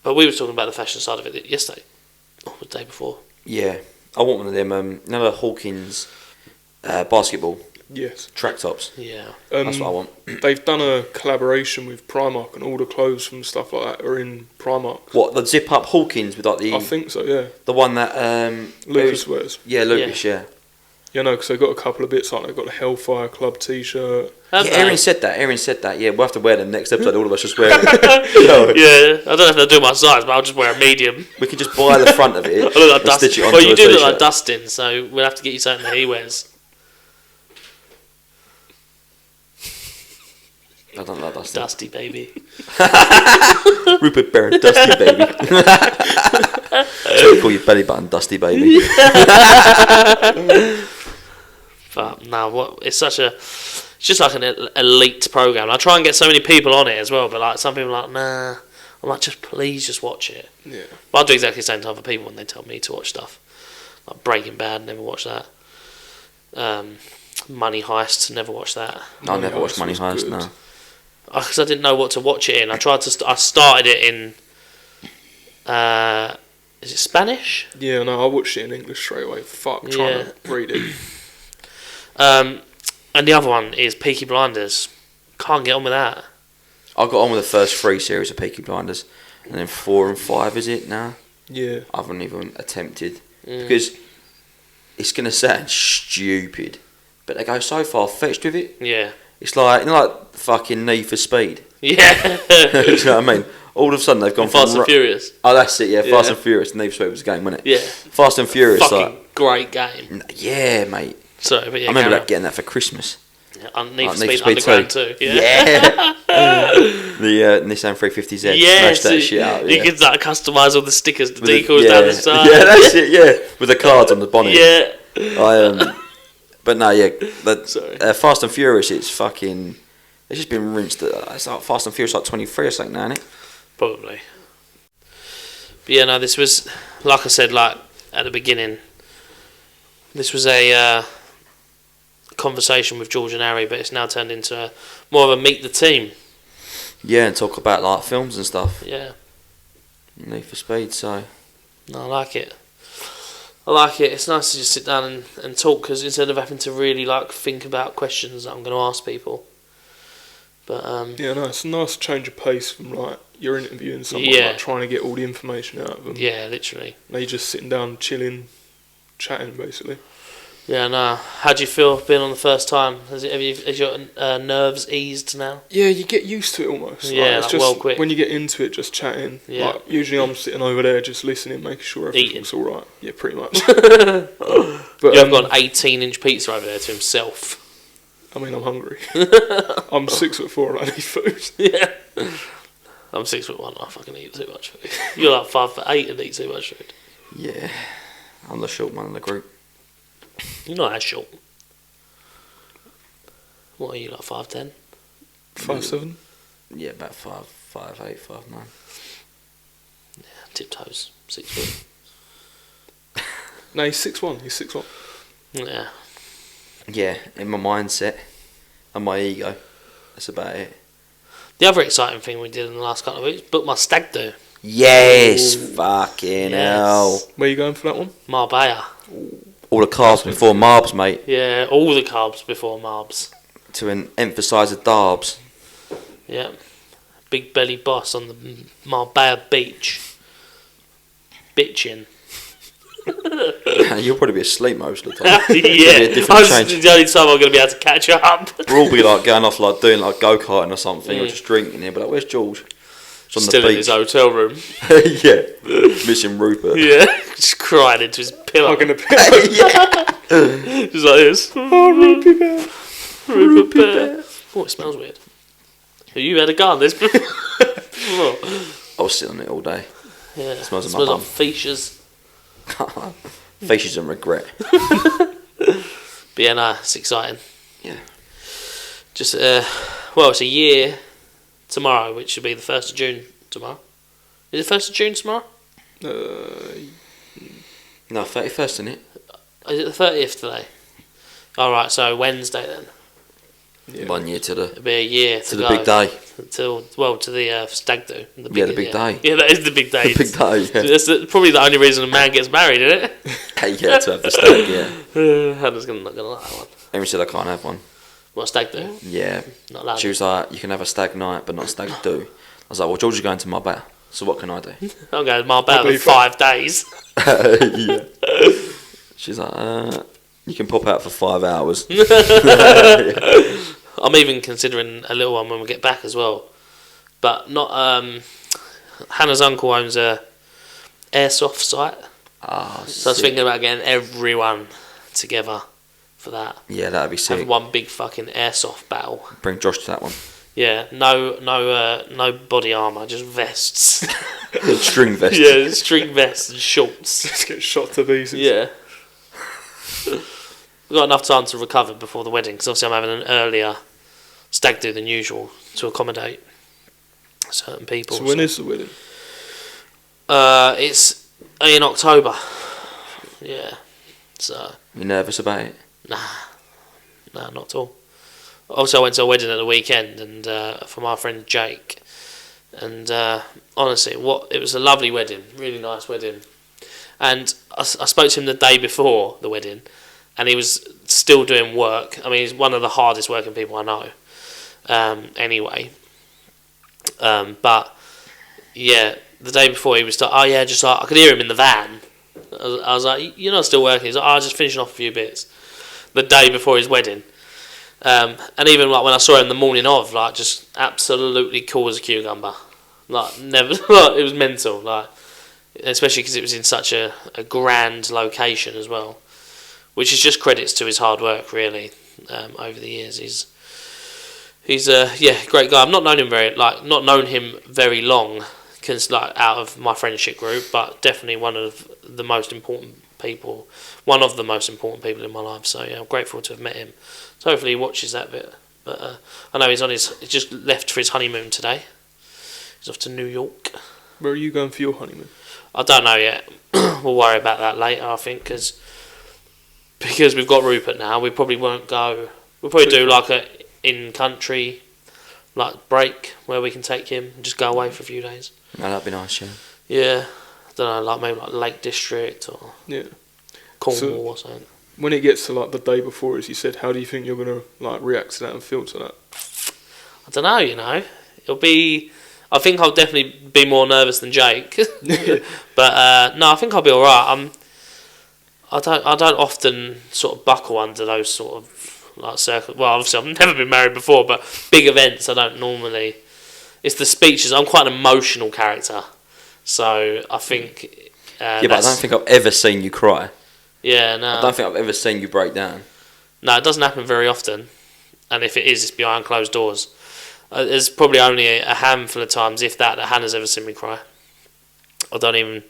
But we were talking about the fashion side of it yesterday, or the day before. Yeah. I want one of them, the Hawkins basketball Yes. track tops. Yeah, That's what I want. They've done a collaboration with Primark, and all the clothes from stuff like that are in Primark. What, the zip up Hawkins with like I think so, yeah. the one that Lucas wears. Yeah, Lucas, yeah. Yeah, no, because they've got a couple of bits, like they've got the Hellfire Club t-shirt. Have Yeah, they? Aaron said that. Yeah, we'll have to wear them next episode. All of us just wear them. Yeah, I don't know if they'll do my size, but I'll just wear a medium. We can just buy the front of it I look like and stitch it Dustin. onto Well, you a do look t-shirt. like Dustin, so we'll have to get you something that he wears. I don't like Dusty. Dusty, baby. Rupert Baron, Dusty baby. So we call you belly button, Dusty baby. But no, what it's such a, it's just like an elite program. I try and get so many people on it as well, but like some people are like, nah. I'm like, just please, just watch it. Yeah. But I'll do exactly the same time for people when they tell me to watch stuff. Like Breaking Bad, never watched that. Money Heist, never watched that. I never watched Money was Heist, good. no. Because I didn't know what to watch it in. I tried to. I started it in. Is it Spanish? Yeah, no, I watched it in English straight away. Fuck, trying to read it. And the other one is Peaky Blinders. Can't get on with that. I got on with the first 3 series of Peaky Blinders, and then 4 and 5 is it now? Yeah. I haven't even attempted because it's gonna sound stupid, but they go so far fetched with it. Yeah. It's like like fucking Need for Speed. Yeah. Do you know what I mean? All of a sudden they've gone Fast from and Furious. Oh, that's it. Yeah, Fast Yeah. and Furious. Need for Speed was a game, wasn't it? Yeah. Fast and Furious. Fucking great game. Yeah, mate. Sorry, but yeah, I remember carry that, getting that for Christmas. on. Need for Need Speed for Speed Underground 2. 2. Yeah. The Nissan 350Z. Yes, Smashed that shit out. you Yeah. can like customise all the stickers, the With the- decals down the side. Yeah, that's it. Yeah, with the cards on the bonnet. Yeah. But no, yeah. Sorry. Fast and Furious. It's fucking. It's just been rinsed. It's like Fast and Furious like 23 or something now, isn't it? Probably. But yeah, no, this was, like I said, like at the beginning, this was a conversation with George and Harry, but it's now turned into more of a meet the team. Yeah, and talk about like films and stuff. Yeah. Need for Speed. So. No, I like it. I like it. It's nice to just sit down and talk, because instead of having to really like think about questions that I'm going to ask people. But Yeah, no, it's a nice change of pace from like you're interviewing someone, Yeah. like trying to get all the information out of them. yeah, literally. Now you're just sitting down, chilling, chatting, basically. Yeah, no. How do you feel being on the first time? Has your nerves eased now? Yeah, you get used to it almost. Yeah, it's like, just well quick. when you get into it, just chatting. Yeah. Like, usually I'm sitting over there just listening, making sure everything's all right. Yeah, pretty much. But You have got an 18-inch pizza over there to himself. I mean, I'm hungry. I'm 6'4" and I need food. Yeah. I'm 6'1". I fucking eat too much food. You're like 5'8" and eat too much food. Yeah, I'm the short one in the group. You're not that short. What are you, like 5'10"? 5'7". Yeah, about 5'8", 5'9". Yeah, tiptoes, 6 foot. No, he's 6'1". He's 6'1". Yeah. Yeah, in my mindset and my ego, that's about it. The other exciting thing we did in the last couple of weeks, booked my stag do. Yes, fucking hell. Where you going for that one? Marbella. All the carbs before marbs, mate. Yeah, all the carbs before marbs. To emphasise the darbs. Yeah. Big belly boss on the Marbella beach. Bitching. You'll probably be asleep most of the time. Yeah, It'll be a different change. the only time I'm going to be able to catch up. We'll all be like going off like doing like go-karting or something or just drinking here, but like, where's George? It's on Still the in his hotel room. beach. Yeah, missing Rupert. Yeah, just crying into his pillow. Hugging a pillow. Yeah. Just like this. Oh, Rupee Bear. Rupert Bear. Oh, it smells weird. You had a gun this before. I was sitting on it all day. Yeah, It smells of my like bum. features. Faces and regret. But yeah, no, it's exciting. Yeah. Just, well, it's a year tomorrow, which should be the 1st of June tomorrow. Is it 1st of June tomorrow? No, 31st, isn't it? Is it the 30th today? Alright, so Wednesday then. Yeah. 1 year to the It'll be a year to to the go. big day. To the stag do. The the big day. Yeah, that is the big day. The big day. Yeah. That's probably the only reason a man gets married, isn't it? Yeah, to have the stag. Yeah. Hannah's not gonna like that one. Amy said I can't have one. What, stag do? Yeah. Not allowed. She was like, you can have a stag night, but not a stag do. I was like, well, George is going to Marbella, so what can I do? I'm going to Marbella in believe 5 days. Yeah. She's like, you can pop out for 5 hours. I'm even considering a little one when we get back as well. But not. Hannah's uncle owns a Airsoft site. Ah, So I was thinking about getting everyone together for that. yeah, that'd be Have sick. one big fucking Airsoft battle. Bring Josh to that one. Yeah, no body armour, just vests. String vest. Yeah, string vests and shorts. Just get shot to pieces. Yeah. We've got enough time to recover before the wedding, because obviously I'm having an earlier stag do than usual to accommodate certain people. So when is the wedding? It's in October. Yeah. So You nervous about it? nah, not at all. Also, I went to a wedding at the weekend, and for my friend Jake, and honestly, it was a lovely wedding, really nice wedding. And I spoke to him the day before the wedding, and he was still doing work. I mean, he's one of the hardest working people I know. Anyway, but yeah, the day before he was like, oh yeah, just like I could hear him in the van. I was like, you're not still working? He's like, oh, just finishing off a few bits. The day before his wedding. And even like when I saw him the morning of, like just absolutely cool as a cucumber. Like never, like, it was mental. Like especially because it was in such a grand location as well, which is just credits to his hard work really over the years. He's a great guy. I've not known him very long, cause like out of my friendship group, but definitely one of the most important people in my life. So yeah, I'm grateful to have met him. So hopefully he watches that bit. But I know he's just left for his honeymoon today. He's off to New York. Where are you going for your honeymoon? I don't know yet. We'll worry about that later, I think, because we've got Rupert now. We probably won't go. We'll probably do like a in-country like break where we can take him and just go away for a few days. No, that'd be nice, yeah. Yeah, I don't know, like maybe like Lake District or Cornwall or something. When it gets to like the day before, as you said, how do you think you're gonna like react to that and feel to that? I don't know. It'll be. I think I'll definitely be more nervous than Jake, but no, I think I'll be all right. I don't often sort of buckle under those sort of like circles. Well, obviously I've never been married before, but big events I don't normally. It's the speeches. I'm quite an emotional character, so I think. But I don't think I've ever seen you cry. Yeah, no. I don't think I've ever seen you break down. No, it doesn't happen very often, and if it is, it's behind closed doors. There's probably only a handful of times, if that Hannah's ever seen me cry. I don't even,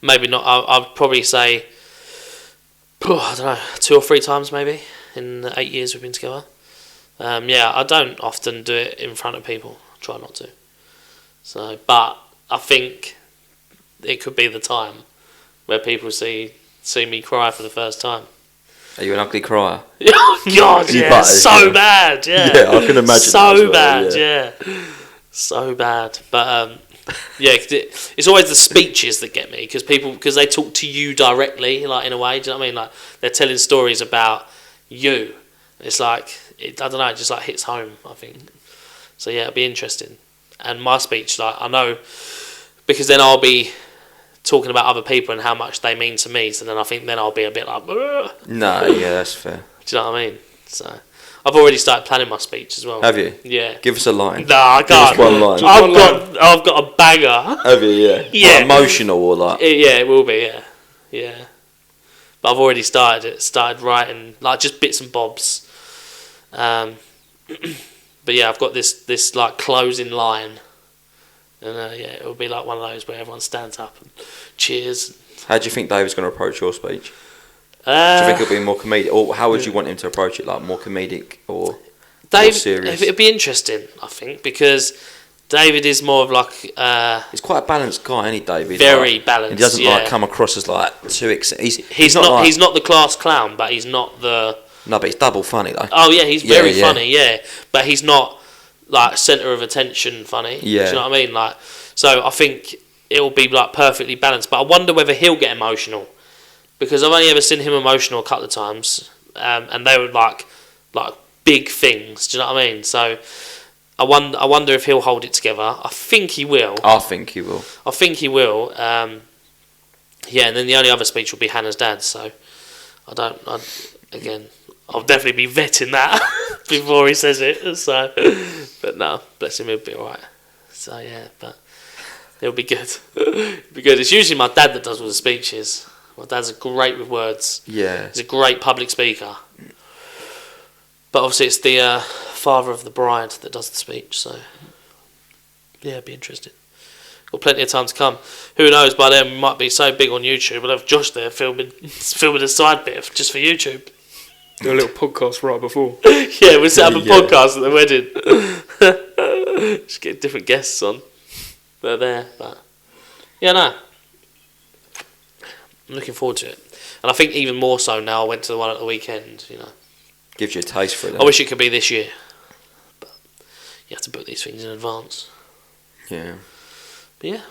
maybe not. I'd probably say, I don't know, 2 or 3 times maybe in the 8 years we've been together. I don't often do it in front of people. I try not to. So, but I think it could be the time where people see me cry for the first time. Are you an ugly crier? Oh God, yeah, so bad, yeah. Yeah, I can imagine. So bad, yeah. So bad, but yeah, 'cause it's always the speeches that get me because they talk to you directly, like in a way. Do you know what I mean? Like they're telling stories about you. It's like I don't know, it just like hits home. I think so. Yeah, it'll be interesting. And my speech, like I know, because then I'll be talking about other people and how much they mean to me. So then I think I'll be a bit like. Ugh. No, yeah, that's fair. Do you know what I mean? So I've already started planning my speech as well. Have you? Yeah. Give us a line. No, I can't. Give us one line. I've got a banger. Have you? Yeah. Yeah. Like emotional or like. Yeah, it will be. Yeah, yeah. But I've already started writing like just bits and bobs. But yeah, I've got this like closing line. And it'll be like one of those where everyone stands up and cheers. How do you think David's going to approach your speech? Do you think it'll be more comedic, or how would you want him to approach it? Like more comedic or more serious? It'd be interesting, I think, because David is more of like. He's quite a balanced guy, isn't he, David? Very balanced. He doesn't like come across as like too He's not the class clown, but he's not the. No, but he's double funny though. Oh yeah, he's very funny. Yeah, but he's not like centre of attention funny. Yeah. Do you know what I mean? Like, so I think it'll be like perfectly balanced. But I wonder whether he'll get emotional, because I've only ever seen him emotional a couple of times, and they were like big things. Do you know what I mean? So I wonder if he'll hold it together. I think he will. I think he will. Yeah, and then the only other speech will be Hannah's dad. So I'll definitely be vetting that before he says it. So, but no, bless him, he'll be alright. So yeah, but it'll be good. It'll be good. It's usually my dad that does all the speeches. My dad's great with words. Yeah. He's a great public speaker. But obviously it's the father of the bride that does the speech. So yeah, it'll be interesting. Got plenty of time to come. Who knows? By then we might be so big on YouTube. We'll have Josh there filming a side bit just for YouTube. Do a little podcast right before. Yeah, we'll set up a podcast at the wedding. Just get different guests on. They're there, but yeah, no. I'm looking forward to it, and I think even more so now. I went to the one at the weekend. Gives you a taste for it. I wish it could be this year, but you have to book these things in advance. Yeah. But yeah,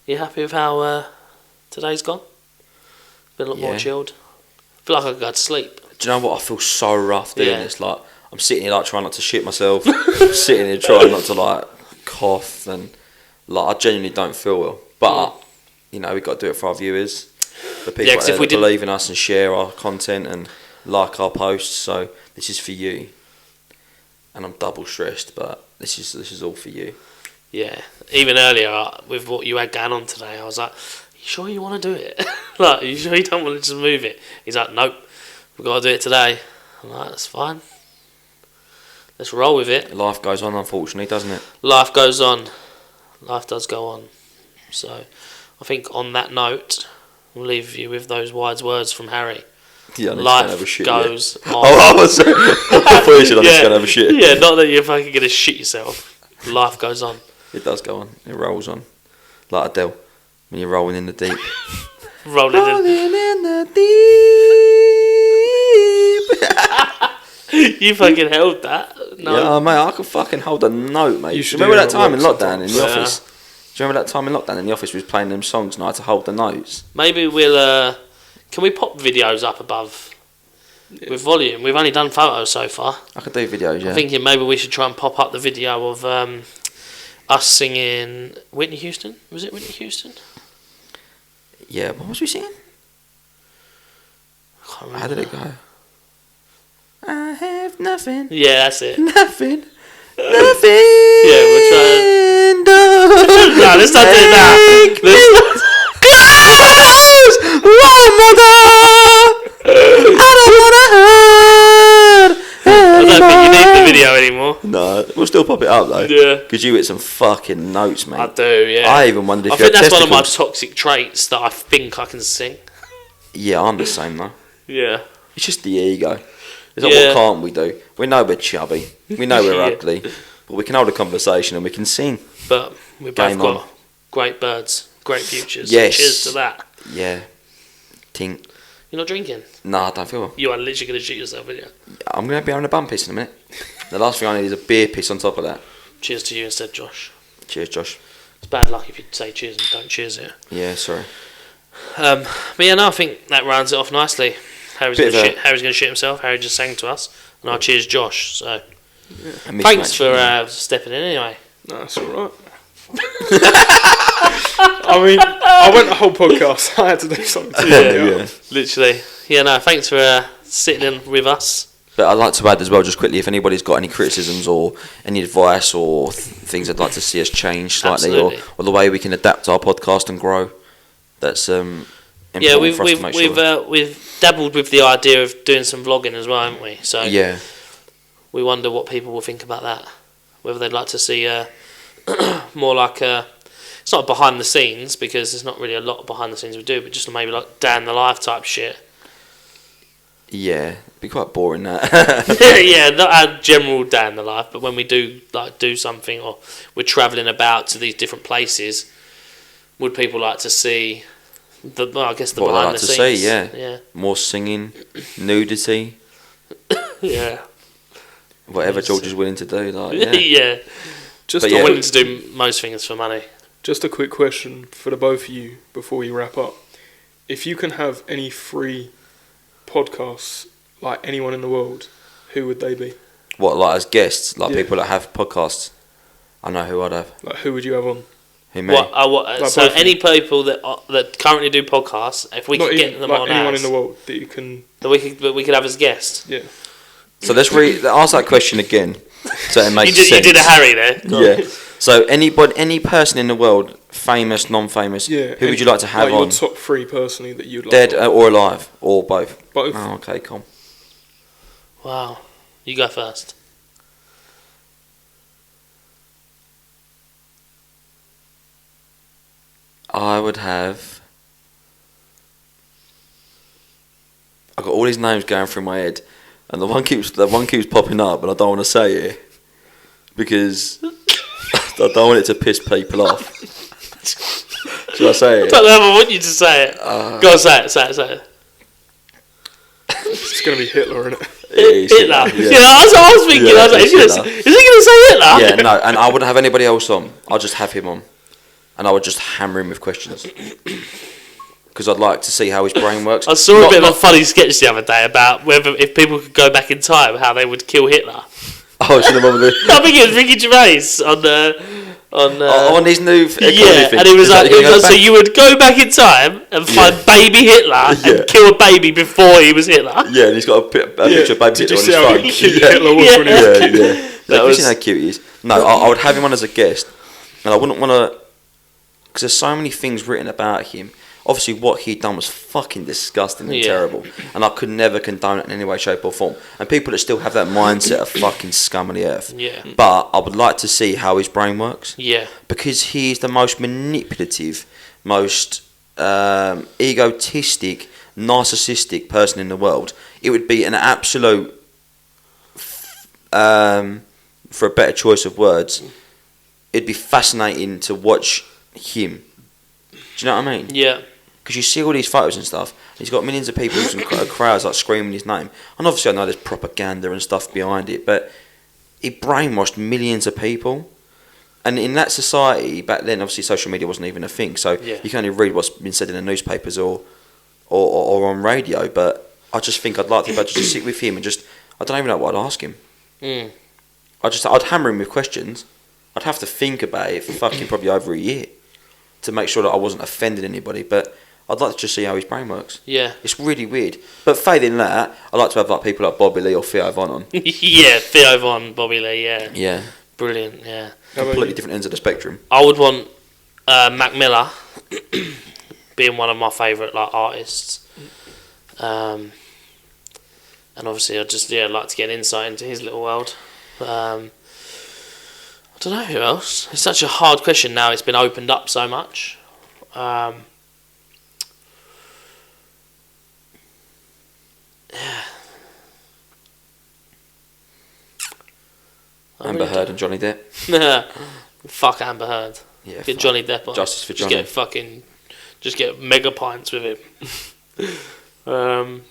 you happy with how today's gone? Been a lot more chilled. I feel like I could go to sleep. Do you know what? I feel so rough doing this. Like I'm sitting here like trying not to shit myself. Sitting here trying not to like cough, and like I genuinely don't feel well. But we've got to do it for our viewers, the people that believe in us and share our content. And like our posts. So this is for you. And I'm double stressed, but this is all for you. Yeah. Even earlier, with what you had going on today, I was like, you sure you want to do it? Like, you sure you don't want to just move it? He's like, nope, we've got to do it today. I'm like, that's fine. Let's roll with it. Life goes on, unfortunately, doesn't it? Life goes on. Life does go on. So, I think on that note, we'll leave you with those wise words from Harry. Yeah, Life goes on. Oh, I was I thought you said I'm just going to have a shit. Yeah, not that you're fucking going to shit yourself. Life goes on. It does go on. It rolls on. Like Adele, when you're rolling in the deep. Rolling in the deep. You fucking held that. No. Yeah, mate, I can fucking hold a note, mate. You should remember do that that time at in work lockdown in the sometimes. office? Do you remember that time in lockdown in the office we was playing them songs and I had to hold the notes? Maybe we'll. Can we pop videos up above with volume? We've only done photos so far. I could do videos, yeah. I'm thinking maybe we should try and pop up the video of us singing Whitney Houston. Was it Whitney Houston? Yeah, what was we singing? I can't remember. How did it go? I have nothing. Yeah, that's it. Nothing. Nothing. Yeah, we'll try. No, let's not do that. Close one mother. I don't wanna hurt. I don't think you need the video anymore. No, we'll still pop it up though. Yeah. Because you hit some fucking notes, mate. I do, yeah. I even wondered if I you think had that's one of my testicles. toxic traits that I think I can sing. Yeah, I'm the same though. Yeah. It's just the ego. It's like, Yeah. what can't we do? We know we're chubby. We know we're Yeah. ugly. But we can hold a conversation and we can sing. But we both Game got on. great birds, great futures. Yes. Cheers to that. Yeah. Tink. You're not drinking? No, I don't feel well. You are literally going to shoot yourself, aren't you? I'm going to be having a bum piss in a minute. The last thing I need is a beer piss on top of that. Cheers to you instead, Josh. Cheers, Josh. It's bad luck if you say cheers and don't cheers it. Yeah, sorry. But yeah, no, I think that rounds it off nicely. Harry's Bit going of a- to shit himself. Harry just sang to us. And I cheers Josh. So A mismatch. thanks for stepping in anyway. No, that's alright. I mean, I went the whole podcast. I had to do something to Yeah. Literally. Yeah, no, thanks for sitting in with us. But I'd like to add as well, just quickly, if anybody's got any criticisms or any advice or things they'd like to see us change slightly Absolutely. or the way we can adapt our podcast and grow, that's important Yeah, for us to make sure. we've dabbled with the idea of doing some vlogging as well, haven't we? So Yeah. we wonder what people will think about that. Whether they'd like to see more like it's not behind the scenes because there's not really a lot behind the scenes we do, but just maybe like Dan the Life type shit. Yeah, it'd be quite boring that. Yeah, not our general Dan the Life, but when we do something or we're travelling about to these different places, would people like to see the What they behind like the to scenes? see, yeah. Yeah. More singing, nudity, Yeah. whatever Yes. George is willing to do. Like, Yeah. yeah. Just But a yeah. I'm quick, willing to do most things for money. just a quick question for the both of you before we wrap up. If you can have any free podcasts, like anyone in the world, who would they be? What, like as guests, like Yeah. people that have podcasts? I know who I'd have. Like, who would you have on? Who, me? Like so both of any people that currently do podcasts, if we Not could even get them like on anyone ours, in the world that you can. that we could have as guests. Yeah. So let's ask that question again, so it makes You sense. did a Harry there. Yeah. So any person in the world, famous, non-famous, Yeah. who would you like to have like on? your top three personally that you'd like? Dead on? or alive, or both? Both. Oh, okay, cool. Wow, you go first. I would have. I've got all these names going through my head, and the one keeps popping up, and I don't want to say it because I don't want it to piss people off. Should I say I it? don't know if I want you to say it. Go on, say it. It's gonna be Hitler, isn't it? Hitler. Yeah. Yeah, that's what I was thinking. Yeah, I was like, it's is Hitler. he going to say Hitler? Yeah, no, and I wouldn't have anybody else on. I'll just have him on, and I would just hammer him with questions because I'd like to see how his brain works. I saw a bit of a funny sketch the other day about whether if people could go back in time, how they would kill Hitler. Oh, it's in the one with the. I think it was Ricky Gervais on on his new economy yeah, thing. and it was Is that like, you're gonna go so back? you would go back in time and find baby Hitler and kill a baby before he was Hitler. Yeah, and he's got a picture of baby Did Hitler you on see how his cute phone. Hitler was when he was a kid? Yeah. That Have you was- seen how cute he is? No, I would have him on as a guest, and I wouldn't want to, because there's so many things written about him. Obviously, what he'd done was fucking disgusting and terrible, and I could never condone it in any way, shape, or form. And people that still have that mindset are fucking scum of the earth. Yeah. But I would like to see how his brain works. Yeah. Because he's the most manipulative, most egotistic, narcissistic person in the world. It would be an absolute, for a better choice of words, it'd be fascinating to watch him. Do you know what I mean? Yeah. Because you see all these photos and stuff, he's got millions of people and crowds like screaming his name. And obviously I know there's propaganda and stuff behind it, but he brainwashed millions of people. And in that society, back then, obviously social media wasn't even a thing, so you can only read what's been said in the newspapers or on radio, but I just think I'd like to be able to just sit with him and just, I don't even know what I'd ask him. I'd hammer him with questions. I'd have to think about it for fucking probably over a year to make sure that I wasn't offending anybody, but I'd like to just see how his brain works. Yeah. It's really weird. But failing that, I'd like to have like people like Bobby Lee or Theo Von on. Yeah, Theo Von, Bobby Lee, yeah. Yeah. Brilliant, yeah. Completely different ends of the spectrum. I would want Mac Miller being one of my favourite like artists. And obviously I'd just like to get an insight into his little world. I don't know who else. It's such a hard question now. It's been opened up so much. Yeah. Amber Heard and Johnny Depp. Fuck Amber Heard. Yeah, Get fuck. Johnny Depp on. Justice for Johnny. Just get mega pints with him.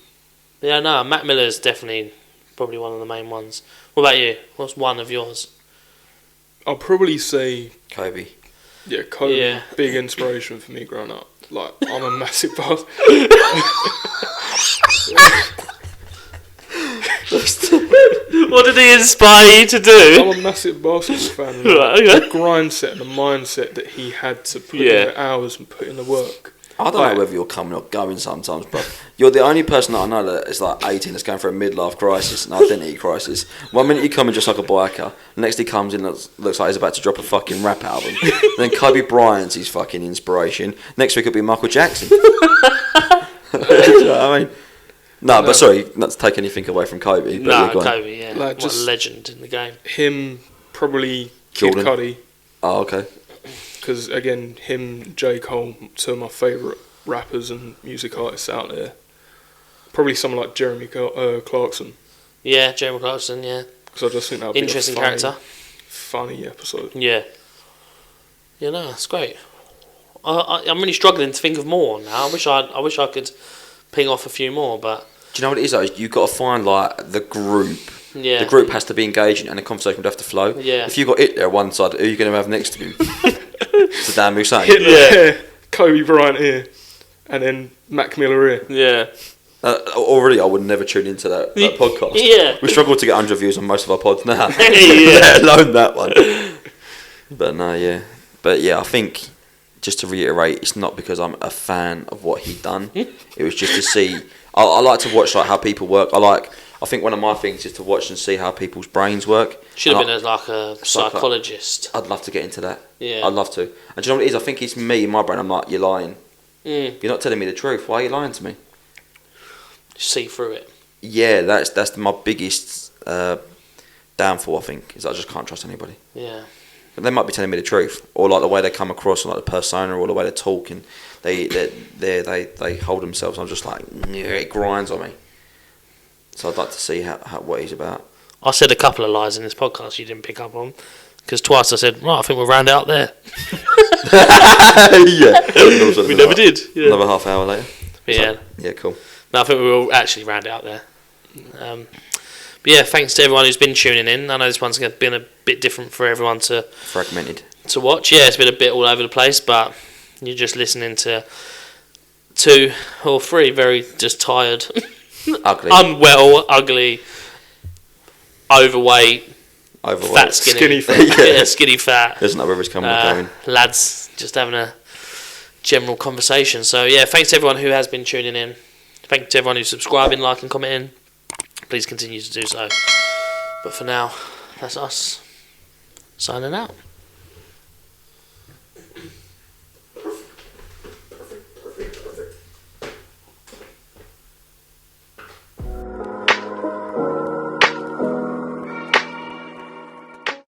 Yeah, no, Mac Miller's definitely probably one of the main ones. What about you? What's one of yours? I'll probably say Kobe. Yeah, Kobe, Yeah. big inspiration for me growing up. Like, I'm a massive buzz. What did he inspire you to do? I'm a massive basketball fan. And Right, okay. The grind set and the mindset that he had to put in the hours and put in the work. I don't know whether you're coming or going sometimes, but you're the only person that I know that is like 18 that's going through a midlife crisis, an identity crisis. One minute you come in just like a biker, the next he comes in looks like he's about to drop a fucking rap album. Then Kobe Bryant's his fucking inspiration. Next week it'll be Michael Jackson. Do you know what I mean? No, but sorry, not to take anything away from Kobe. But No, yeah, go on. Kobe, yeah. Like, What just- a legend in the game. Him, probably Kid Jordan. Cudi. Oh, okay. Because, again, him, J. Cole, two of my favourite rappers and music artists out there. Probably someone like Jeremy Clarkson. Yeah, Jeremy Clarkson, yeah. Because I just think that would be Interesting a funny, character. funny episode. Yeah. Yeah, no, that's great. I'm really struggling to think of more now. I wish I could ping off a few more, but Do you know what it is though? You've got to find like the group. yeah. The group has to be engaging and the conversation would have to flow. Yeah. If you've got it there on one side, who are you going to have next to him? Saddam Hussein. Hitler here, Kobe Bryant here, and then Mac Miller here. Yeah. Already, I would never tune into that podcast. Yeah. We struggle to get 100 views on most of our pods now. Yeah. Let alone that one. But no, yeah. But yeah, I think, just to reiterate, it's not because I'm a fan of what he'd done. It was just to see. I like to watch like how people work. I think one of my things is to watch and see how people's brains work. Should have And been like a psychologist. I'd love to get into that. Yeah. I'd love to. And do you know what it is? I think it's me in my brain. I'm like, you're lying. Mm. You're not telling me the truth. Why are you lying to me? See through it. Yeah, that's my biggest downfall. I think is I just can't trust anybody. Yeah. They might be telling me the truth, or like the way they come across, or like the persona, or the way they talk, and they hold themselves. I'm just like, yeah, it grinds on me. So I'd like to see how what he's about. I said a couple of lies in this podcast you didn't pick up on. Because twice I said, right, I think we'll round it out there. Yeah, We never did. Yeah. Another half hour later. But yeah. Yeah, cool. No, I think we will actually round it out there. But yeah, thanks to everyone who's been tuning in. I know this one's been a bit different for everyone to Fragmented. watch. Yeah, it's been a bit all over the place, but you're just listening to two or three very just tired, Ugly. unwell, ugly, overweight, Overweight. Fat, skinny Skinny fat. yeah, skinny fat. Doesn't know whether he's coming or going. Lads just having a general conversation. So yeah, thanks to everyone who has been tuning in. Thank you to everyone who's subscribing, liking, commenting. Please continue to do so. But for now, that's us signing out.